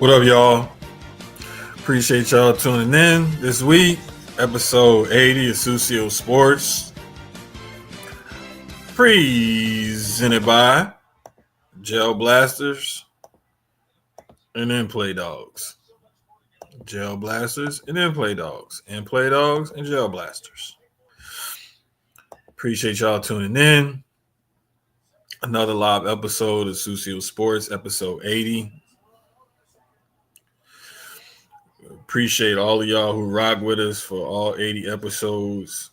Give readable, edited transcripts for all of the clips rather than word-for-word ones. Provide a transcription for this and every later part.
What up, y'all? Appreciate y'all tuning in this week. Episode 80 of Sucio Sports. Presented by Gel Blasters and Inplay Dogs. Gel Blasters and Inplay Dogs. Inplay Dogs and Gel Blasters. Appreciate y'all tuning in. Another live episode of Sucio Sports, episode 80. Appreciate all of y'all who rock with us for all 80 episodes.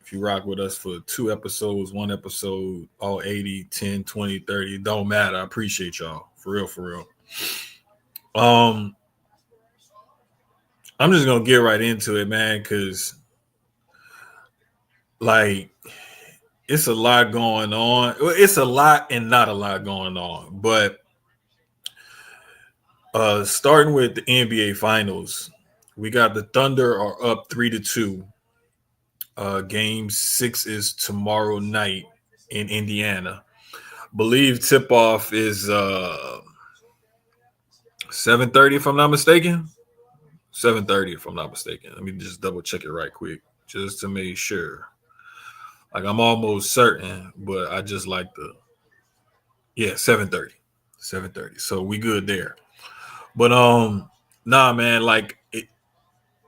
If you rock with us for 2 episodes, 1 episode, all 80, 10, 20, 30, it don't matter. I appreciate y'all. For real, for real. I'm just going to get right into it, man, because, like, it's a lot going on. It's a lot and not a lot going on. But starting with the NBA Finals, we got the Thunder are up 3-2. Game 6 is tomorrow night in Indiana. Believe tip-off is 7:30, if I'm not mistaken. 7:30, if I'm not mistaken. Let me just double check it right quick, just to make sure. Like, I'm almost certain, but I just like to. Yeah, 7:30. 7:30. So we good there. But nah, man, like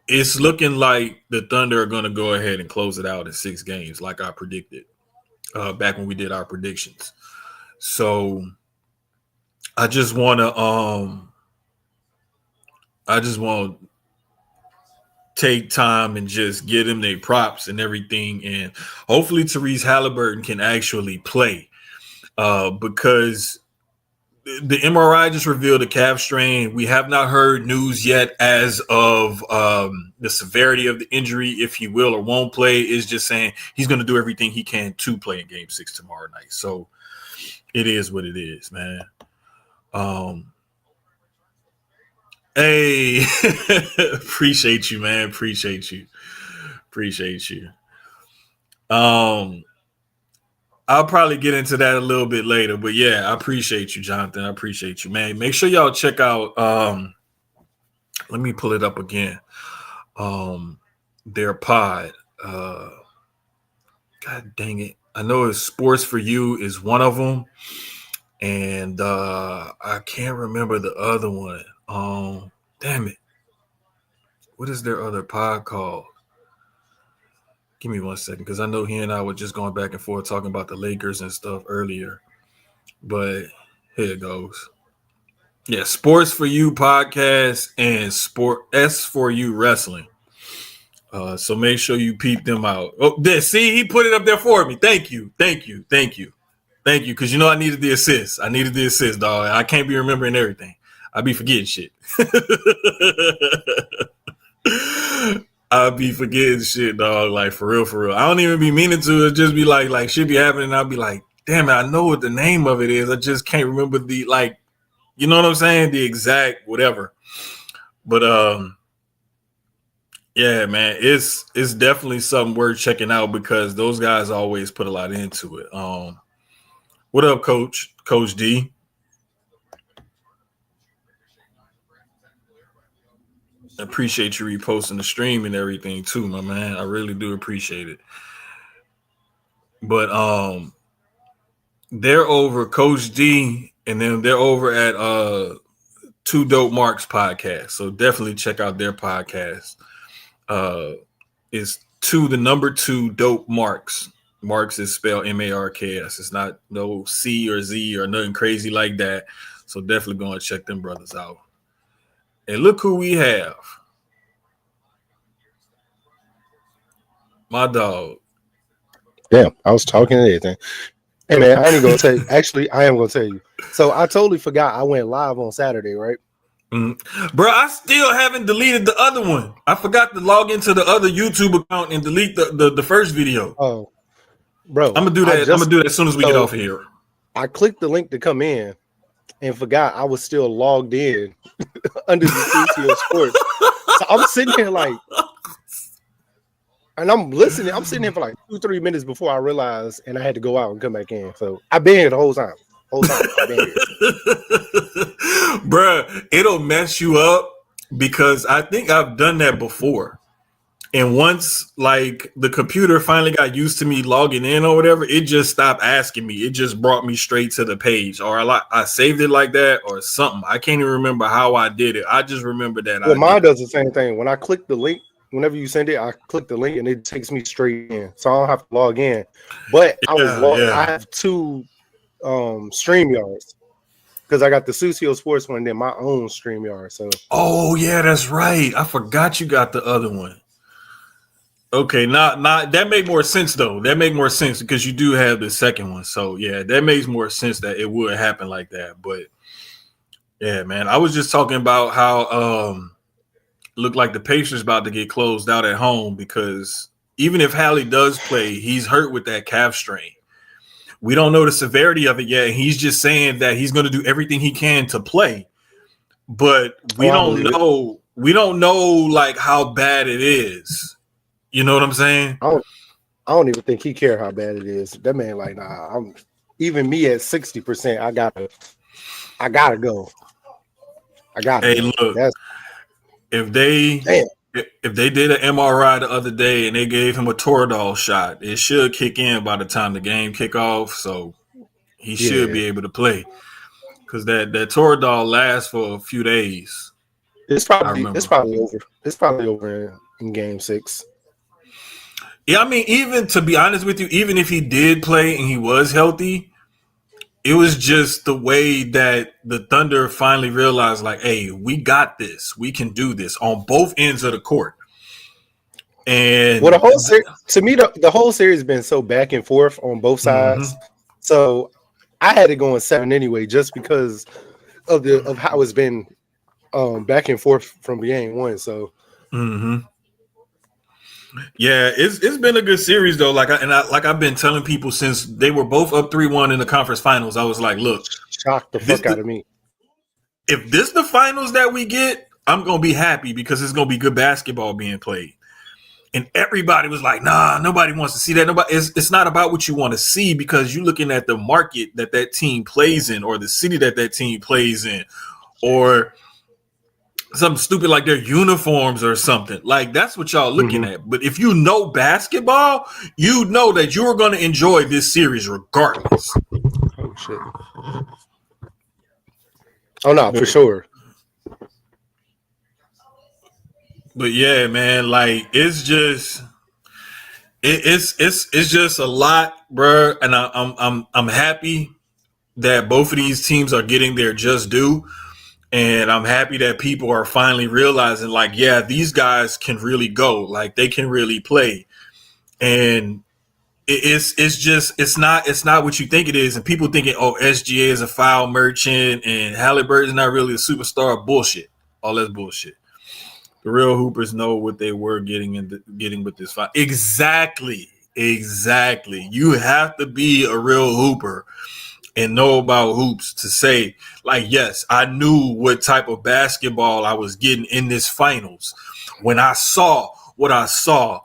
it's looking like the Thunder are gonna go ahead and close it out in 6 games, like I predicted back when we did our predictions. So I just want to take time and just get them their props and everything, and hopefully Therese Halliburton can actually play because the MRI just revealed a calf strain. We have not heard news yet as of the severity of the injury, if he will or won't play. Is just saying he's going to do everything he can to play in Game 6 tomorrow night. So it is what it is, man. Hey, appreciate you, man. Appreciate you. I'll probably get into that a little bit later, but yeah, I appreciate you, Jonathan. I appreciate you, man. Make sure y'all check out. Let me pull it up again. Their pod. God dang it! I know it's Sports for You is one of them, and I can't remember the other one. Damn it! What is their other pod called? Give me 1 second, because I know he and I were just going back and forth talking about the Lakers and stuff earlier. But here it goes. Yeah, Sports for You podcast and Sport S for You Wrestling. So make sure you peep them out. Oh, there, see, he put it up there for me. Thank you. Because I needed the assist. Dog. I can't be remembering everything. I be forgetting shit. I'll be forgetting shit, dog. Like, for real. I don't even be meaning to. It just be like shit be happening. And I'll be like, damn it, I know what the name of it is. I just can't remember the, like, you know what I'm saying? The exact whatever. But yeah, man, it's definitely something worth checking out because those guys always put a lot into it. What up, Coach D? I appreciate you reposting the stream and everything too, my man. I really do appreciate it. But they're over Coach D, and then they're over at Two Dope Marks podcast. So definitely check out their podcast. It's the number 2 Dope Marks. Marks is spelled M-A-R-K-S. It's not no C or Z or nothing crazy like that. So definitely go and check them brothers out. And look who we have. My dog. Damn, I was talking and everything. Hey, man, I ain't going to tell you. Actually, I am going to tell you. So I totally forgot I went live on Saturday, right? Bro, I still haven't deleted the other one. I forgot to log into the other YouTube account and delete the first video. Oh, bro. I'm going to do that. I'm going to do that as soon as we get off of here. I clicked the link to come in and forgot I was still logged in under the CCO Sports. So I'm sitting here like, and I'm listening. I'm sitting here for like 2-3 minutes before I realized, and I had to go out and come back in. So I've been here the whole time. I've been here. Bruh, it'll mess you up because I think I've done that before. And once like the computer finally got used to me logging in or whatever, it just stopped asking me. It just brought me straight to the page, or I saved it like that, or something. I can't even remember how I did it. I just remember that Well, I mine did. does the same thing. When I click the link, whenever you send it, I click the link and it takes me straight in, so I don't have to log in. But I Yeah. have two StreamYards because I got the Susio Sports one and then my own StreamYard. So Oh yeah, that's right. I forgot you got the other one. Okay, not that make more sense though. That make more sense because you do have the second one. So yeah, that makes more sense that it would happen like that. But yeah, man, I was just talking about how looked like the Pacers about to get closed out at home because even if Hallie does play, he's hurt with that calf strain. We don't know the severity of it yet. He's just saying that he's going to do everything he can to play, but we I don't believe it. know. We don't know like how bad it is. You know what I'm saying? I don't even think he care how bad it is. That man, like, nah. I'm even me at 60%. I gotta go. I gotta Hey, go. look, That's if they damn. if they did an MRI the other day and they gave him a Toradol shot, it should kick in by the time the game kick off. So he should Yeah, be able to play because that Toradol lasts for a few days. it's I probably remember. over. It's probably over in game 6. Yeah, I mean, even to be honest with you, even if he did play and he was healthy, it was just the way that the Thunder finally realized, like, hey, we got this. We can do this on both ends of the court. Well, the And whole to me, the whole series has been so back and forth on both sides. mm-hmm, So I had it going 7 anyway, just because of how it's been back and forth from game 1. So mm-hmm. Yeah, it's been a good series though. Like I've been telling people since they were both up 3-1 in the conference finals. I was like, look, shocked the this fuck out the, of me. if this the finals that we get, I'm gonna be happy because it's gonna be good basketball being played. And everybody was like, nah, nobody wants to see that. Nobody. It's not about what you want to see because you're looking at the market that team plays in, or the city that team plays in, or something stupid like their uniforms or something. Like that's what y'all looking Mm-hmm. at. But if you know basketball, you know that you're going to enjoy this series regardless. Oh shit! Oh no, But, for sure. but yeah, man, like it's just a lot, bro. And I'm happy that both of these teams are getting their just due. And I'm happy that people are finally realizing, like, yeah, these guys can really go, like they can really play. And it's not what you think it is, and people thinking, oh, SGA is a foul merchant and Halliburton's not really a superstar. Bullshit, all that's bullshit. The real hoopers know what they were getting with this fight. Exactly. You have to be a real hooper and know about hoops to say, like, yes, I knew what type of basketball I was getting in this finals when I saw what I saw,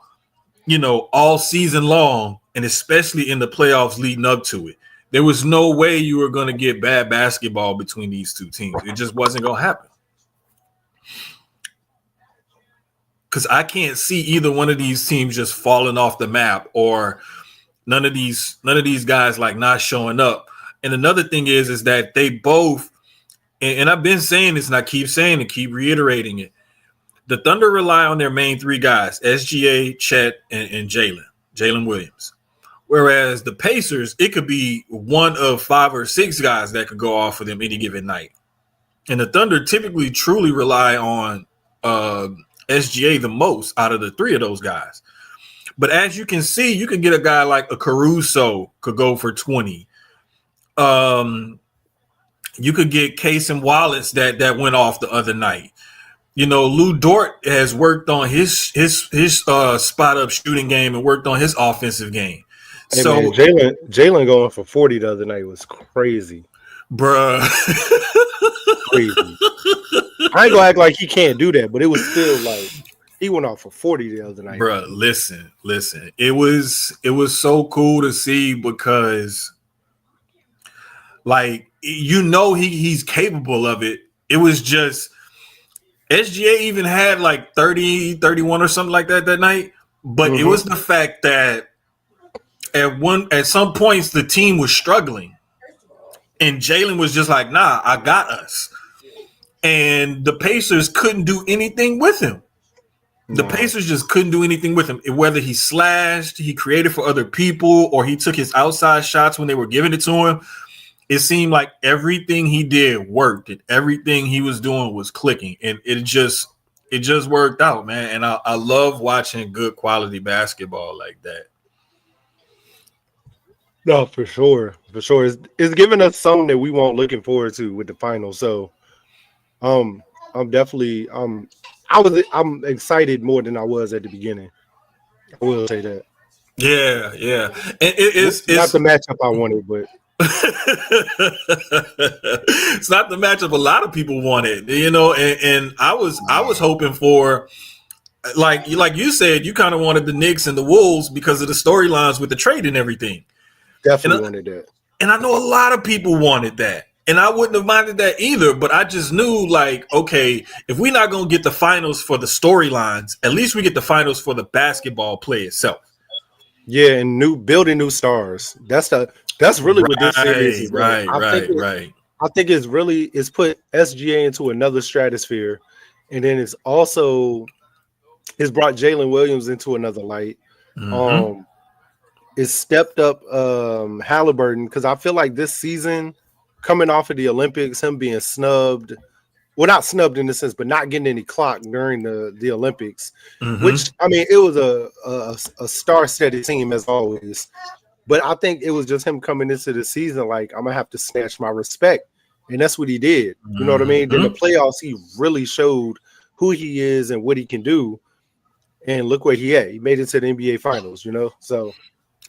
all season long, and especially in the playoffs leading up to it. There was no way you were going to get bad basketball between these two teams. It just wasn't going to happen. Because I can't see either one of these teams just falling off the map, or none of these guys like not showing up. And another thing is that they both, and I've been saying this and I keep saying it, keep reiterating it. The Thunder rely on their main three guys, SGA, Chet, and Jalen Williams. Whereas the Pacers, it could be one of 5 or 6 guys that could go off for them any given night. And the Thunder typically truly rely on SGA the most out of the 3 of those guys. But as you can see, you can get a guy like a Caruso could go for 20. You could get Keyz and Wallace that went off the other night. Lou Dort has worked on his spot up shooting game and worked on his offensive game. Hey So, man, Jalen going for 40 the other night was crazy. bruh. Crazy. I ain't gonna act like he can't do that, but it was still like he went off for 40 the other night. Bruh, listen. It was so cool to see because, like, he's capable of it, it was just SGA even had like 30, 31 or something like that night. But it was the fact that at some points the team was struggling. And Jalen was just like, nah, I got us. And the Pacers couldn't do anything with him. The Pacers just couldn't do anything with him. Whether he slashed, he created for other people, or he took his outside shots when they were giving it to him. It seemed like everything he did worked, and everything he was doing was clicking, and it just worked out, man. And I love watching good quality basketball like that. No, for sure. It's giving us something that we weren't looking forward to with the finals. So, I'm definitely I'm excited more than I was at the beginning. I will say that. Yeah. And it's not the matchup I wanted, but it's not the matchup a lot of people wanted, and I was hoping for, like you said, you kind of wanted the Knicks and the Wolves because of the storylines with the trade and everything. Definitely wanted that. And I know a lot of people wanted that. And I wouldn't have minded that either, but I just knew, like, okay, if we're not going to get the finals for the storylines, at least we get the finals for the basketball play itself. Yeah, and building new stars. That's really what this series is. Right. I think it's put SGA into another stratosphere, and then it's brought Jalen Williams into another light. Mm-hmm. It's stepped up Halliburton, because I feel like this season, coming off of the Olympics, him being snubbed, well, not snubbed in the sense, but not getting any clock during the Olympics, which, I mean, it was a star-studded team as always. But I think it was just him coming into the season like, I'm going to have to snatch my respect. And that's what he did. You know what I mean? Then the playoffs, he really showed who he is and what he can do. And look where he at. He made it to the NBA Finals, so...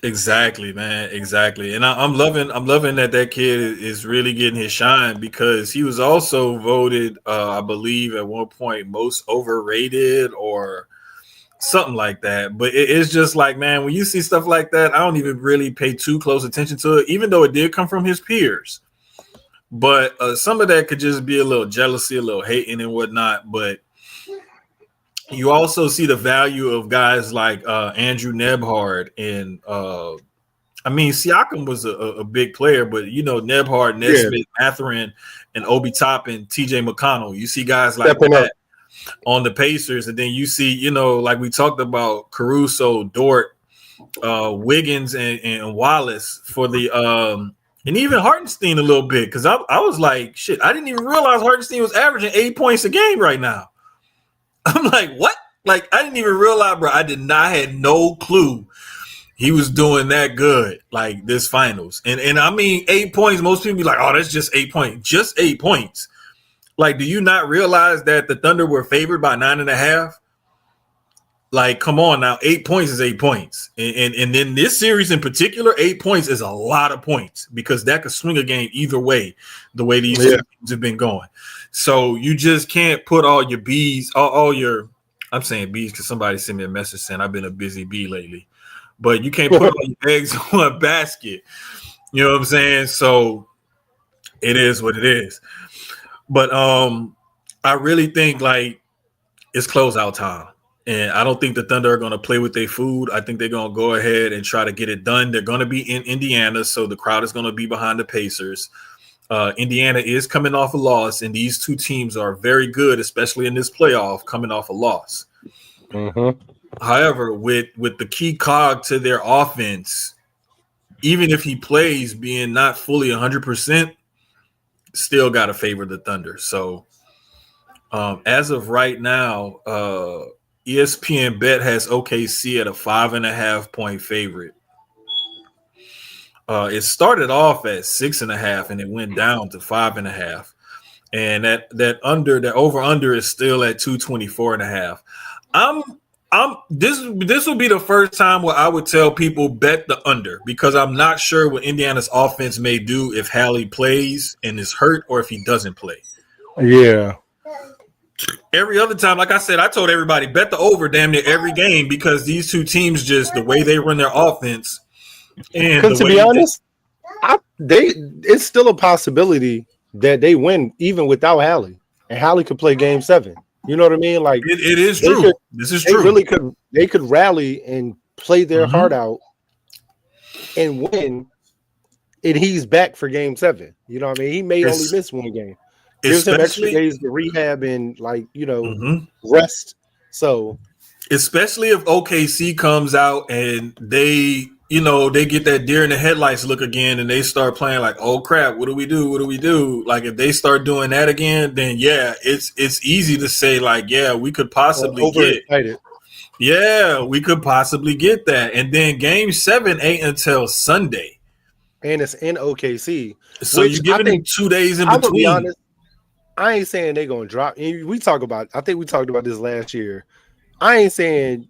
Exactly, man. Exactly. And I'm loving that kid is really getting his shine, because he was also voted, I believe at one point, most overrated or something like that. But it's just like, man, when you see stuff like that, I don't even really pay too close attention to it, even though it did come from his peers. But some of that could just be a little jealousy, a little hating and whatnot. But you also see the value of guys like Andrew Nebhard and Siakam was a big player, but Nebhard, Nesmith, Mathurin, and Obi Toppin, TJ McConnell. You see guys like that on the Pacers, and then you see, like we talked about, Caruso, Dort, Wiggins, and Wallace for the and even Hartenstein a little bit, because I was like, shit, I didn't even realize Hartenstein was averaging 8 points a game right now. I'm like, what? Like, I didn't even realize, bro. I had no clue he was doing that good, like this finals. And I mean, 8 points, most people be like, oh, that's just 8 points. Just 8 points. Like, do you not realize that the Thunder were favored by 9.5? Like, come on now, 8 points is 8 points. And then this series in particular, 8 points is a lot of points, because that could swing a game either way, the way these teams have been going. So you just can't put all your B's, all your, I'm saying B's because somebody sent me a message saying I've been a busy bee lately, but you can't put all your eggs in one basket. You know what I'm saying? So it is what it is. But I really think like it's closeout time. And I don't think the Thunder are going to play with their food. I think they're going to go ahead and try to get it done. They're going to be in Indiana, so the crowd is going to be behind the Pacers. Indiana is coming off a loss, and these two teams are very good, especially in this playoff, coming off a loss. However, with the key cog to their offense, even if he plays being not fully 100%, still got to favor the Thunder. So as of right now, ESPN Bet has OKC at a 5.5 point favorite. It started off at 6.5 and it went down to 5.5. And that over under is still at 224.5. This will be the first time where I would tell people bet the under, because I'm not sure what Indiana's offense may do if Hallie plays and is hurt, or if he doesn't play. Yeah. Every other time, like I said, I told everybody bet the over damn near every game, because these two teams, just the way they run their offense. And to be honest, it's still a possibility that they win even without Hallie. and Hallie could play Game 7. You know what I mean? Like It is they true. could, This is they true. really could, they could rally and play their heart Mm-hmm. out and win. And he's back for Game 7. You know what I mean? He may only It's miss one game. Gives him extra especially. days to rehab and Mm-hmm. rest. So Especially if OKC comes out and they get that deer in the headlights look again and they start playing like, oh crap, what do we do? What do we do? Like if they start doing that again, then yeah, it's easy to say like, yeah, we could possibly get, overexcited. yeah, we could possibly get that. And then game 7 ain't until Sunday. And it's in OKC, So which you're I giving them think 2 days in I'm gonna be between. honest. I ain't saying they're gonna drop. And we talk about. I think we talked about this last year. I ain't saying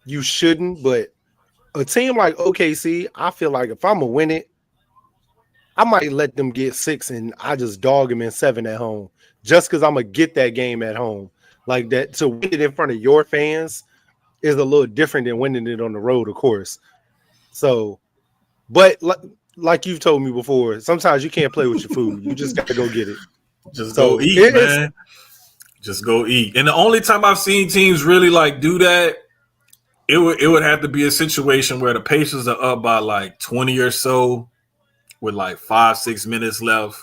you shouldn't, but a team like OKC, I feel like if I'm gonna win it, I might let them get 6 and I just dog them in 7 at home, just because I'm gonna get that game at home. Like that to win it in front of your fans is a little different than winning it on the road, of course. So, but like you've told me before, sometimes you can't play with your food. You just gotta go get it. Just go So eat, it's man. Just go eat. And the only time I've seen teams really like do that, it would have to be a situation where the Pacers are up by like 20 or so with like 5-6 minutes left.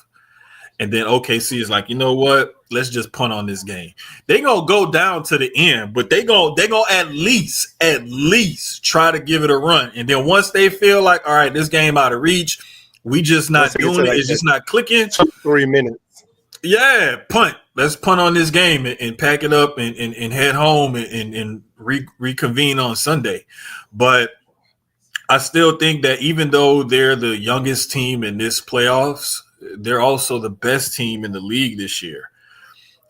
And then OKC is like, you know what? Let's just punt on this game. They gonna go down to the end, but they gonna at least try to give it a run. And then once they feel like, all right, this game out of reach, we just not doing it. Like It's just not clicking. 3 minutes. Yeah, punt. Let's punt on this game and pack it up and head home and reconvene on Sunday. But I still think that even though they're the youngest team in this playoffs, they're also the best team in the league this year.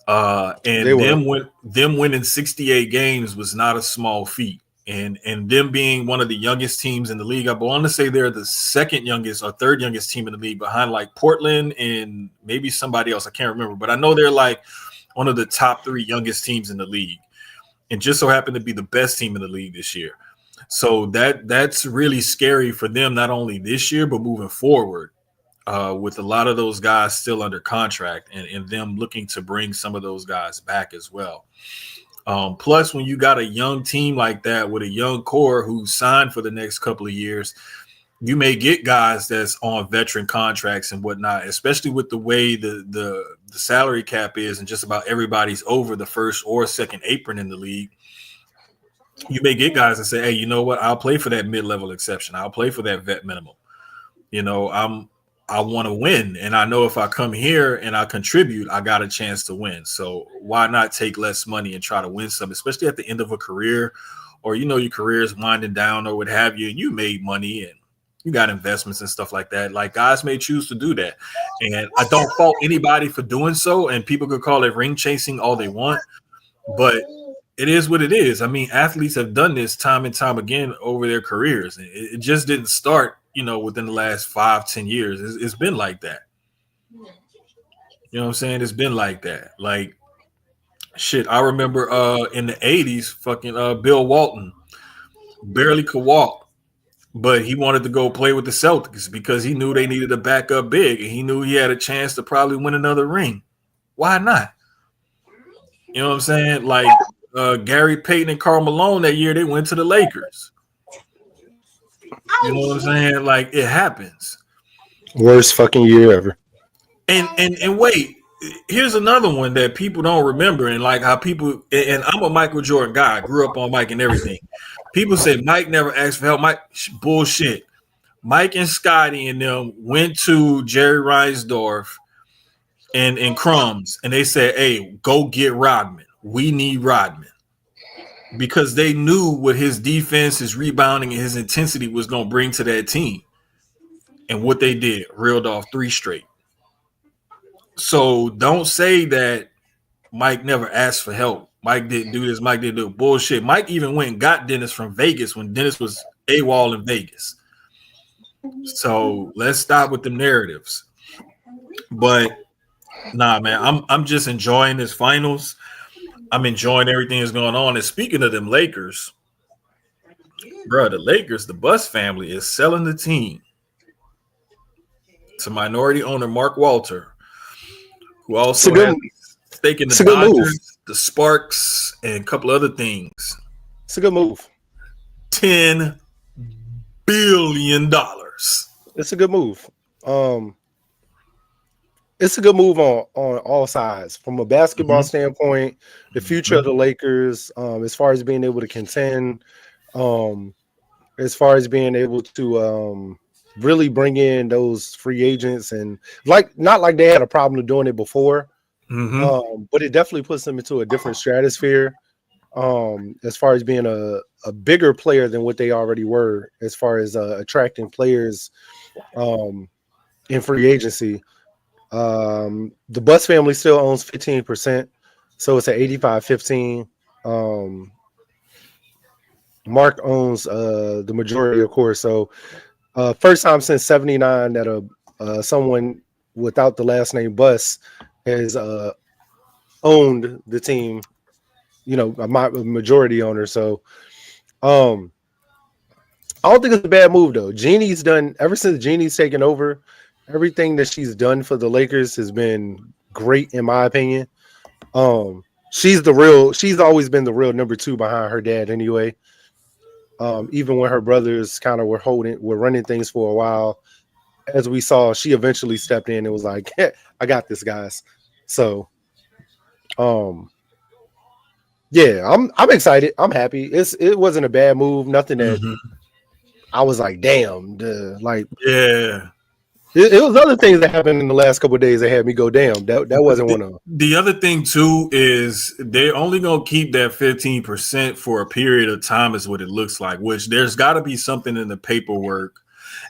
And them winning 68 games was not a small feat. And them being one of the youngest teams in the league, I want to say they're the second youngest or third youngest team in the league behind like Portland and maybe somebody else. I can't remember, but I know they're like one of the top 3 youngest teams in the league, and just so happened to be the best team in the league this year. So that's really scary for them, not only this year but moving forward. With a lot of those guys still under contract and them looking to bring some of those guys back as well. Plus, when you got a young team like that with a young core who signed for the next couple of years, you may get guys that's on veteran contracts and whatnot, especially with the way the salary cap is and just about everybody's over the first or second apron in the league. You may get guys that say, hey, you know what? I'll play for that mid-level exception. I'll play for that vet minimum. You know, I want to win. And I know if I come here and I contribute, I got a chance to win. So why not take less money and try to win some, especially at the end of a career, or, you know, your career is winding down or what have you, and you made money and you got investments and stuff like that. Like guys may choose to do that. And I don't fault anybody for doing so. And people could call it ring chasing all they want, but it is what it is. I mean, athletes have done this time and time again over their careers. It just didn't start, you know, within the last 5-10 years. It's been like that. You know what I'm saying? It's been like that. Like shit. I remember in the 80s, fucking Bill Walton barely could walk, but he wanted to go play with the Celtics because he knew they needed a backup big and he knew he had a chance to probably win another ring. Why not? You know what I'm saying? Like Gary Payton and Karl Malone that year, they went to the Lakers. You know what I'm saying? Like it happens. Worst fucking year ever. And wait, here's another one that people don't remember, and like how people, and I'm a Michael Jordan guy. I grew up on Mike and everything. People say Mike never asked for help. Mike, bullshit. Mike and Scotty and them went to Jerry Reinsdorf and Crumbs, and they said, "Hey, go get Rodman. We need Rodman." Because they knew what his defense, his rebounding, and his intensity was going to bring to that team. And what they did, reeled off 3 straight. So don't say that Mike never asked for help. Mike didn't do this. Mike didn't do it. Bullshit. Mike even went and got Dennis from Vegas when Dennis was AWOL in Vegas. So let's stop with the narratives. But nah, man, I'm just enjoying this finals. I'm enjoying everything that's going on. And speaking of them Lakers, bro, the Lakers, the Buss family is selling the team to minority owner Mark Walter, who also has Taking the It's a good move. Dodgers, the Sparks, and a couple other things. It's a good move. $10 billion. It's a good move. It's a good move on all sides. From a basketball standpoint, the future of the Lakers, as far as being able to contend, as far as being able to really bring in those free agents, and not like they had a problem doing it before, but it definitely puts them into a different stratosphere as far as being a bigger player than what they already were, as far as attracting players in free agency. The Buss family still owns 15%, so it's an 85-15. Mark owns the majority, of course. So first time since 79 that someone without the last name Buss has owned the team, a majority owner. So I don't think it's a bad move, though. Jeannie's done, ever since Jeannie's taken over, everything that she's done for the Lakers has been great, in my opinion. She's always been the real number two behind her dad anyway. Even when her brothers kind of were running things for a while, as we saw, she eventually stepped in and was like, hey, I got this, guys. So, yeah, I'm excited. I'm happy. It wasn't a bad move. Nothing that I was like, damn, yeah. It was other things that happened in the last couple of days that had me go, damn, that wasn't one of them. The other thing, too, is they're only going to keep that 15% for a period of time is what it looks like, which there's got to be something in the paperwork.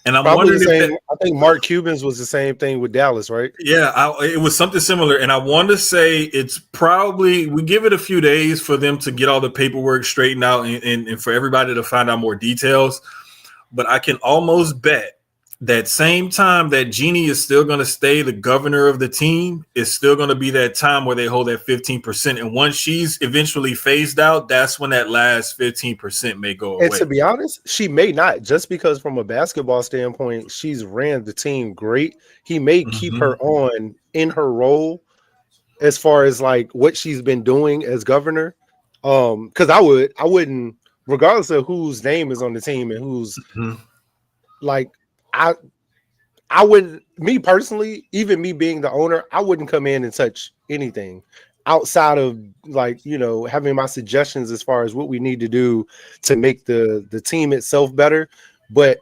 And I'm wondering I think Mark Cuban's was the same thing with Dallas, right? Yeah, it was something similar. And I want to say it's probably, we give it a few days for them to get all the paperwork straightened out and for everybody to find out more details. But I can almost bet that same time that Jeannie is still going to stay the governor of the team, is still going to be that time where they hold that 15%. And once she's eventually phased out, that's when that last 15% may go away. And to be honest, she may not, just because from a basketball standpoint, she's ran the team great. He may keep her on in her role as far as like what she's been doing as governor. Because I wouldn't, regardless of whose name is on the team and who's like, I would, me personally, even me being the owner, I wouldn't come in and touch anything outside of like, having my suggestions as far as what we need to do to make the team itself better. But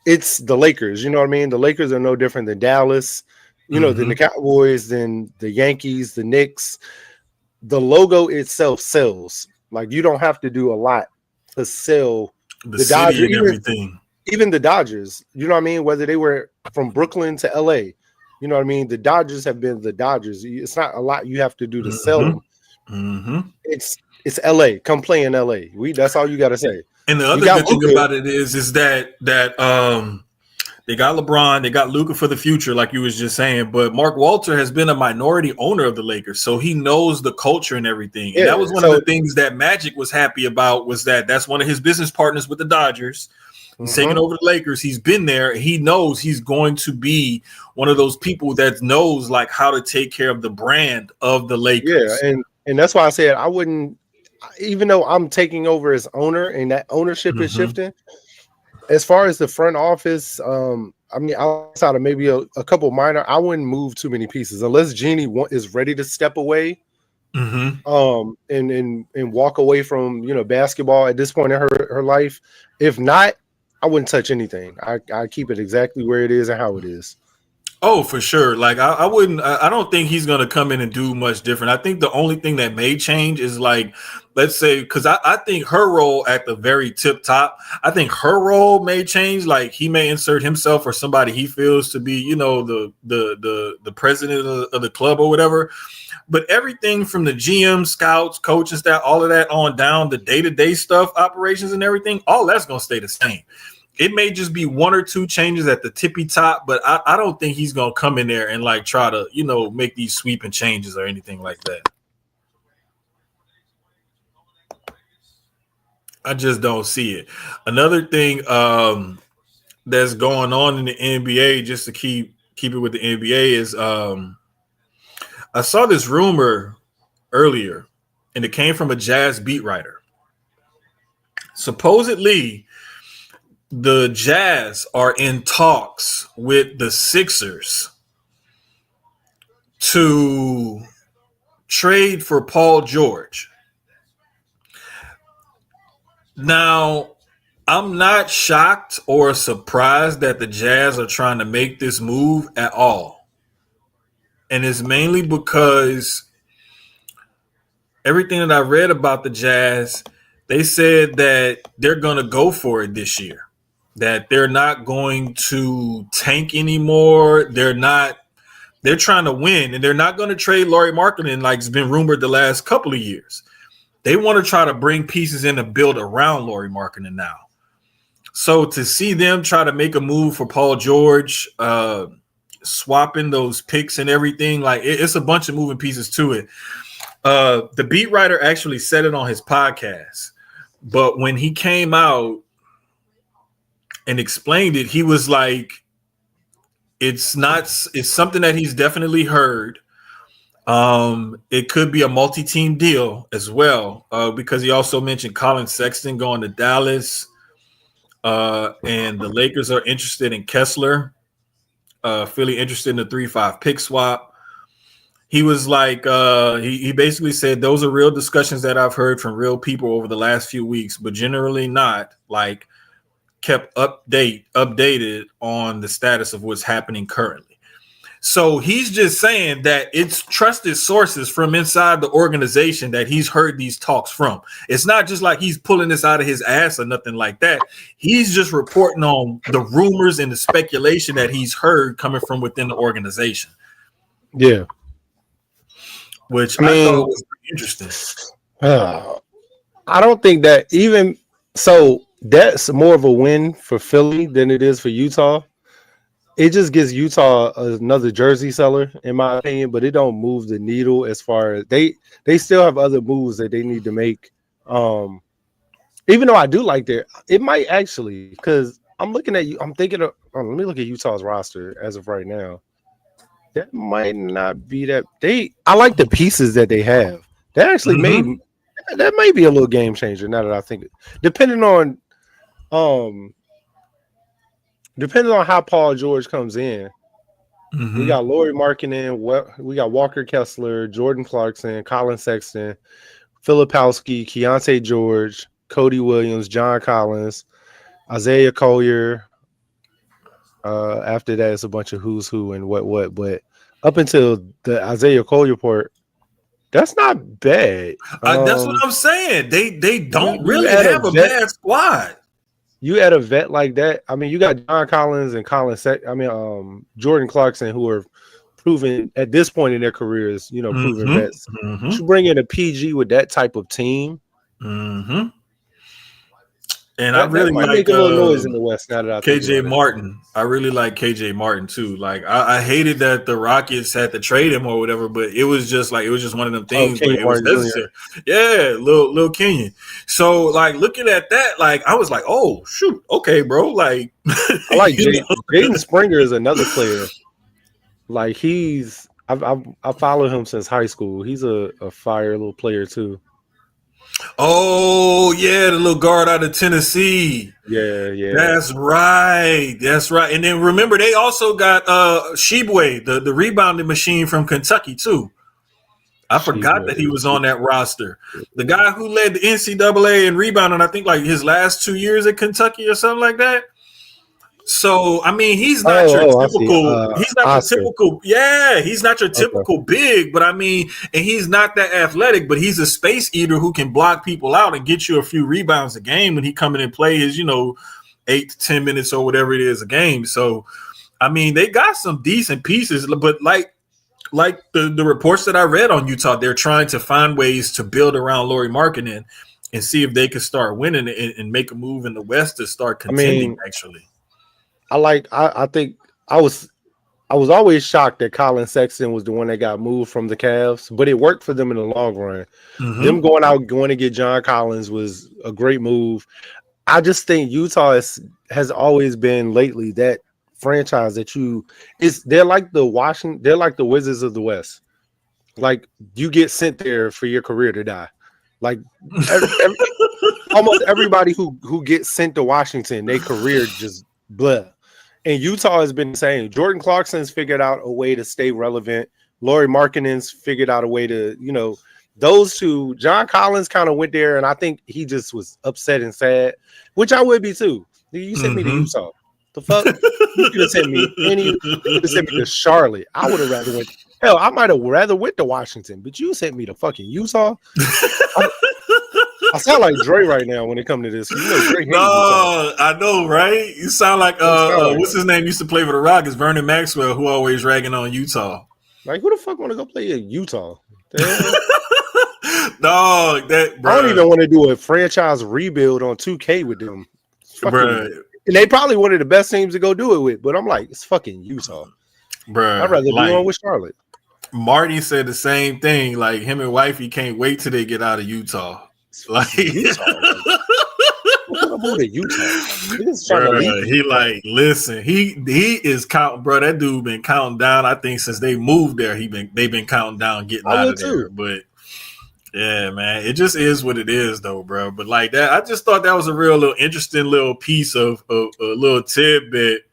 it's the Lakers, you know what I mean? The Lakers are no different than Dallas, than the Cowboys, than the Yankees, the Knicks. The logo itself sells. Like, you don't have to do a lot to sell the Dodgers and everything. Even the Dodgers, you know what I mean? Whether they were from Brooklyn to LA, you know what I mean? The Dodgers have been the Dodgers. It's not a lot you have to do to sell them. It's LA. Come play in LA. That's all you got to say. And the other good thing about it is that they got LeBron, they got Luka for the future, like you was just saying. But Mark Walter has been a minority owner of the Lakers, so he knows the culture and everything. And that was one of the things that Magic was happy about, was that's one of his business partners with the Dodgers. He's taking over the Lakers. He's been there. He knows he's going to be one of those people that knows like how to take care of the brand of the Lakers. Yeah, and that's why I said I wouldn't, even though I'm taking over as owner and that ownership is shifting. As far as the front office, I mean, outside of maybe a couple minor, I wouldn't move too many pieces unless Jeannie is ready to step away. And walk away from basketball at this point in her life. If not, I wouldn't touch anything. I keep it exactly where it is and how it is. Oh, for sure. Like I wouldn't. I don't think he's going to come in and do much different. I think the only thing that may change is like, let's say, because I think her role at the very tip top, I think her role may change. Like he may insert himself or somebody he feels to be, the president of the club or whatever. But everything from the GM, scouts, coaching staff, all of that on down, the day-to-day stuff, operations and everything, all that's going to stay the same. It may just be one or two changes at the tippy top, but I don't think he's going to come in there and like try to, make these sweeping changes or anything like that. I just don't see it. Another thing that's going on in the NBA, just to keep it with the NBA, is I saw this rumor earlier, and it came from a Jazz beat writer. Supposedly, the Jazz are in talks with the Sixers to trade for Paul George. Now, I'm not shocked or surprised that the Jazz are trying to make this move at all. And it's mainly because everything that I read about the Jazz, they said that they're going to go for it this year. That they're not going to tank anymore. They're trying to win, and they're not going to trade Lauri Markkanen like it's been rumored the last couple of years. They want to try to bring pieces in to build around Lauri Markkanen now. So to see them try to make a move for Paul George, swapping those picks and everything, like it's a bunch of moving pieces to it. The beat writer actually said it on his podcast, but when he came out and explained it, he was like, it's something that he's definitely heard. It could be a multi-team deal as well, because he also mentioned Colin Sexton going to Dallas, and the Lakers are interested in Kessler. Philly interested in the 3-5 pick swap. He was like, he basically said those are real discussions that I've heard from real people over the last few weeks, but generally not like kept updated on the status of what's happening currently. So he's just saying that it's trusted sources from inside the organization that he's heard these talks from. It's not just like he's pulling this out of his ass or nothing like that. He's just reporting on the rumors and the speculation that he's heard coming from within the organization. Yeah. Which I thought was pretty interesting. I don't think that even so that's more of a win for Philly than it is for Utah. It just gives Utah another jersey seller, in my opinion, but it don't move the needle as far as they still have other moves that they need to make. Even though I do like it might actually, because I'm looking at you, I'm thinking of let me look at Utah's roster as of right now. That might not be that I like the pieces that they have. That actually that may be a little game changer now that I think it. Depending on how Paul George comes in. We got Lauri Markkanen, we got Walker Kessler, Jordan Clarkson, Colin Sexton, Filipowski, Keontae George, Cody Williams, John Collins, Isaiah Collier. After that, it's a bunch of who's who and what. But up until the Isaiah Collier part, that's not bad. That's what I'm saying. They don't really have a bad squad. You add a vet like that. I mean, you got John Collins and Jordan Clarkson, who are proven at this point in their careers, proven vets. You bring in a PG with that type of team. And I really like make a little noise in the West now that I KJ Martin. I really like KJ Martin too. Like I hated that the Rockets had to trade him or whatever, but it was just one of them things. But it was necessary. Yeah, little Kenyon. So like looking at that, like I was like, oh shoot, okay, bro. Like I like Jaden Springer is another player. Like I follow him since high school. He's a fire little player too. Oh yeah, the little guard out of Tennessee. Yeah. That's right. And then remember, they also got Shibwe, the rebounding machine from Kentucky too. I forgot that he was on that roster. The guy who led the NCAA in rebounding, I think, like his last 2 years at Kentucky or something like that. So I mean, he's not your typical. He's not your typical. Yeah, he's not your typical big. But I mean, and he's not that athletic. But he's a space eater who can block people out and get you a few rebounds a game when he come in and play his 8 to 10 minutes or whatever it is a game. So I mean, they got some decent pieces. But like the reports that I read on Utah, they're trying to find ways to build around Lauri Markkanen and see if they can start winning and make a move in the West to start contending. Actually. I think I was always shocked that Colin Sexton was the one that got moved from the Cavs, but it worked for them in the long run. Them going to get John Collins was a great move. I just think Utah has always been lately that franchise that they're like the Wizards of the West. Like you get sent there for your career to die. Like every, almost everybody who gets sent to Washington, their career just blah. And Utah has been the same. Jordan Clarkson's figured out a way to stay relevant. Lauri Markkanen's figured out a way to, those two. John Collins kind of went there, and I think he just was upset and sad, which I would be too. You sent me to Utah. The fuck? You could have sent me you could have sent me to Charlotte. I would have rather went. Hell, I might have rather went to Washington, but you sent me to fucking Utah. I sound like Dre right now when it comes to this. Dre hates Utah. I know, right? You sound like what's his name? Used to play for the Rockets, Vernon Maxwell, who always ragging on Utah. Like, who the fuck want to go play in Utah? Dog, that bro. I don't even want to do a franchise rebuild on 2K with them. Fucking, and they probably one of the best teams to go do it with, but I'm like, it's fucking Utah. Bro, I'd rather do one with Charlotte. Marty said the same thing. Like him and wifey can't wait till they get out of Utah. Like Utah. He like, listen, he is counting, bro. That dude been counting down. I think since they moved there, they've been counting down getting out of there. But yeah, man, it just is what it is, though, bro. But like that, I just thought that was a real little interesting little piece of a little tidbit.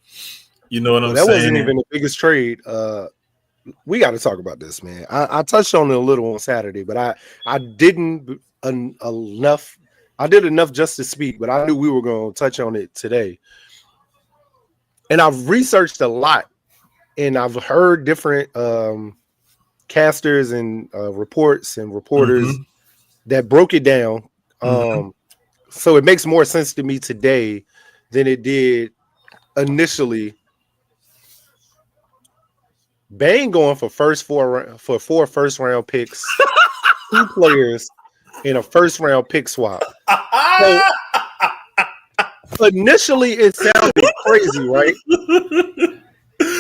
You know what I'm saying? That wasn't even the biggest trade. We got to talk about this, man. I touched on it a little on Saturday, but I didn't enough. I did enough just to speak, but I knew we were going to touch on it today. And I've researched a lot, and I've heard different casters and reports and reporters that broke it down. So it makes more sense to me today than it did initially. Bane going for four first round picks, 2 players, in a first round pick swap. So, initially, it sounded crazy, right?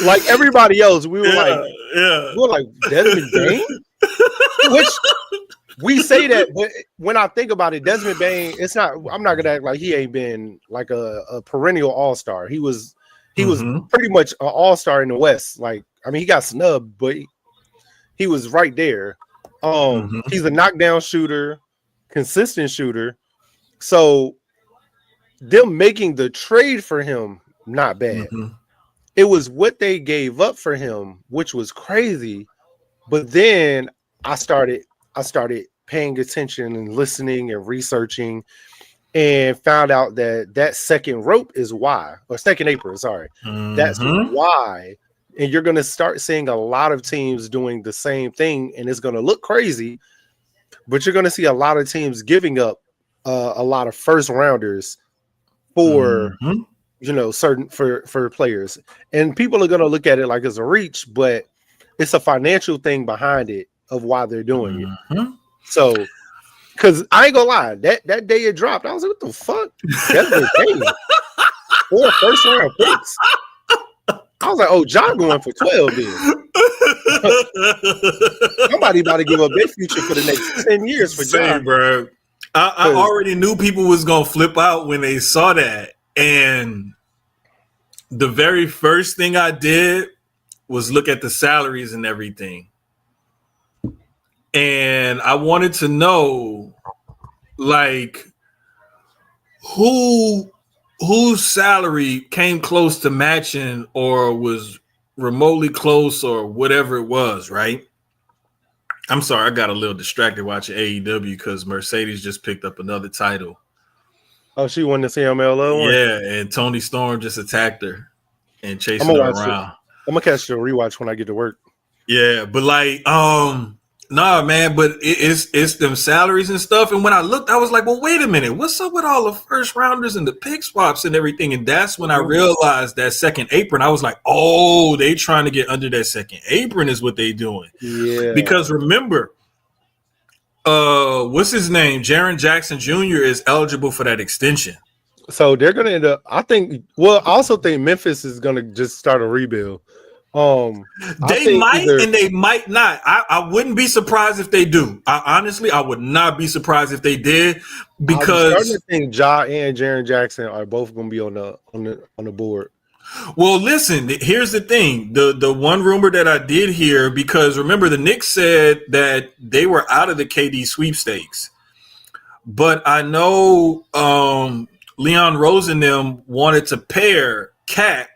Like everybody else, we were like Desmond Bane, which we say that, but when I think about it, Desmond Bane, it's not. I'm not gonna act like he ain't been like a perennial all-star. He was pretty much an all-star in the West. Like, I mean, he got snubbed, but he was right there. He's a knockdown shooter, consistent shooter. So them making the trade for him, not bad. It was what they gave up for him, which was crazy. But then I started paying attention and listening and researching, and found out that second rope is why, or second apron, sorry. That's why. And you're going to start seeing a lot of teams doing the same thing, and it's going to look crazy, but you're going to see a lot of teams giving up a lot of first rounders for certain for players, and people are going to look at it like it's a reach, but it's a financial thing behind it of why they're doing it. So, because I ain't gonna lie, that day it dropped, I was like, what the fuck? That's the 4 first round picks. I was like, oh, John going for 12 then. Somebody about to give up their future for the next 10 years for John. Bro. I already knew people was going to flip out when they saw that. And the very first thing I did was look at the salaries and everything. And I wanted to know, like, whose salary came close to matching or was remotely close or whatever it was, right? I'm sorry, I got a little distracted watching AEW because Mercedes just picked up another title. Oh, she won the CMLL one? Yeah, and Tony Storm just attacked her and chasing her around. I'm going to catch the rewatch when I get to work. Yeah, but like, nah, man, but it's them salaries and stuff. And when I looked, I was like, well, wait a minute. What's up with all the first rounders and the pick swaps and everything? And that's when I realized that second apron. I was like, oh, they trying to get under that second apron is what they doing. Yeah. Because remember, what's his name? Jaren Jackson Jr. is eligible for that extension. So they're going to end up, I also think Memphis is going to just start a rebuild. They might and they might not. I wouldn't be surprised if they do. I would not be surprised if they did, because I think Ja and Jaren Jackson are both going to be on the board. Well, listen, here's the thing. The one rumor that I did hear, because remember the Knicks said that they were out of the KD sweepstakes. But I know Leon Rose and them wanted to pair Cat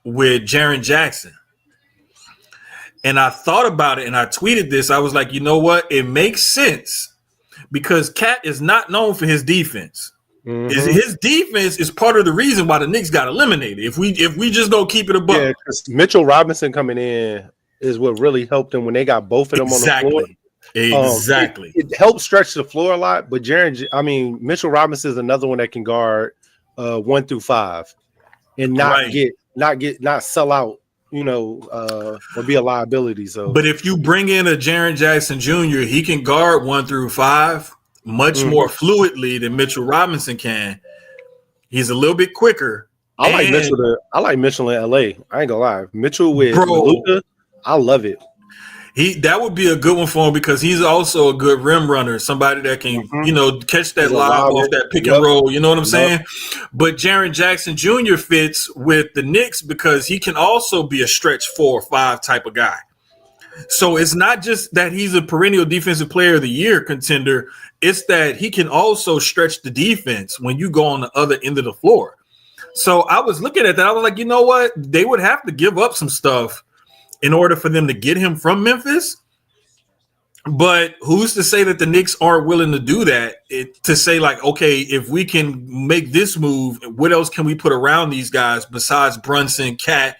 with Jaren Jackson. And I thought about it and I tweeted this. I was like, you know what? It makes sense because Cat is not known for his defense. Mm-hmm. His defense is part of the reason why the Knicks got eliminated. If we just don't keep it above. Yeah, because Mitchell Robinson coming in is what really helped them when they got both of them on the floor. Exactly. It helps stretch the floor a lot, but Mitchell Robinson is another one that can guard 1 through 5 and not sell out, or be a liability. So, but if you bring in a Jaren Jackson Jr., he can guard 1 through 5 much more fluidly than Mitchell Robinson can. He's a little bit quicker. I like Mitchell in LA. I ain't gonna lie. Mitchell with Luka, I love it. That would be a good one for him because he's also a good rim runner, somebody that can, catch that lob off that pick and roll. You know what I'm saying? But Jaren Jackson Jr. fits with the Knicks because he can also be a stretch 4 or 5 type of guy. So it's not just that he's a perennial defensive player of the year contender. It's that he can also stretch the defense when you go on the other end of the floor. So I was looking at that. I was like, you know what? They would have to give up some stuff in order for them to get him from Memphis. But who's to say that the Knicks aren't willing to do that? To say like, okay, if we can make this move, what else can we put around these guys besides Brunson, Cat?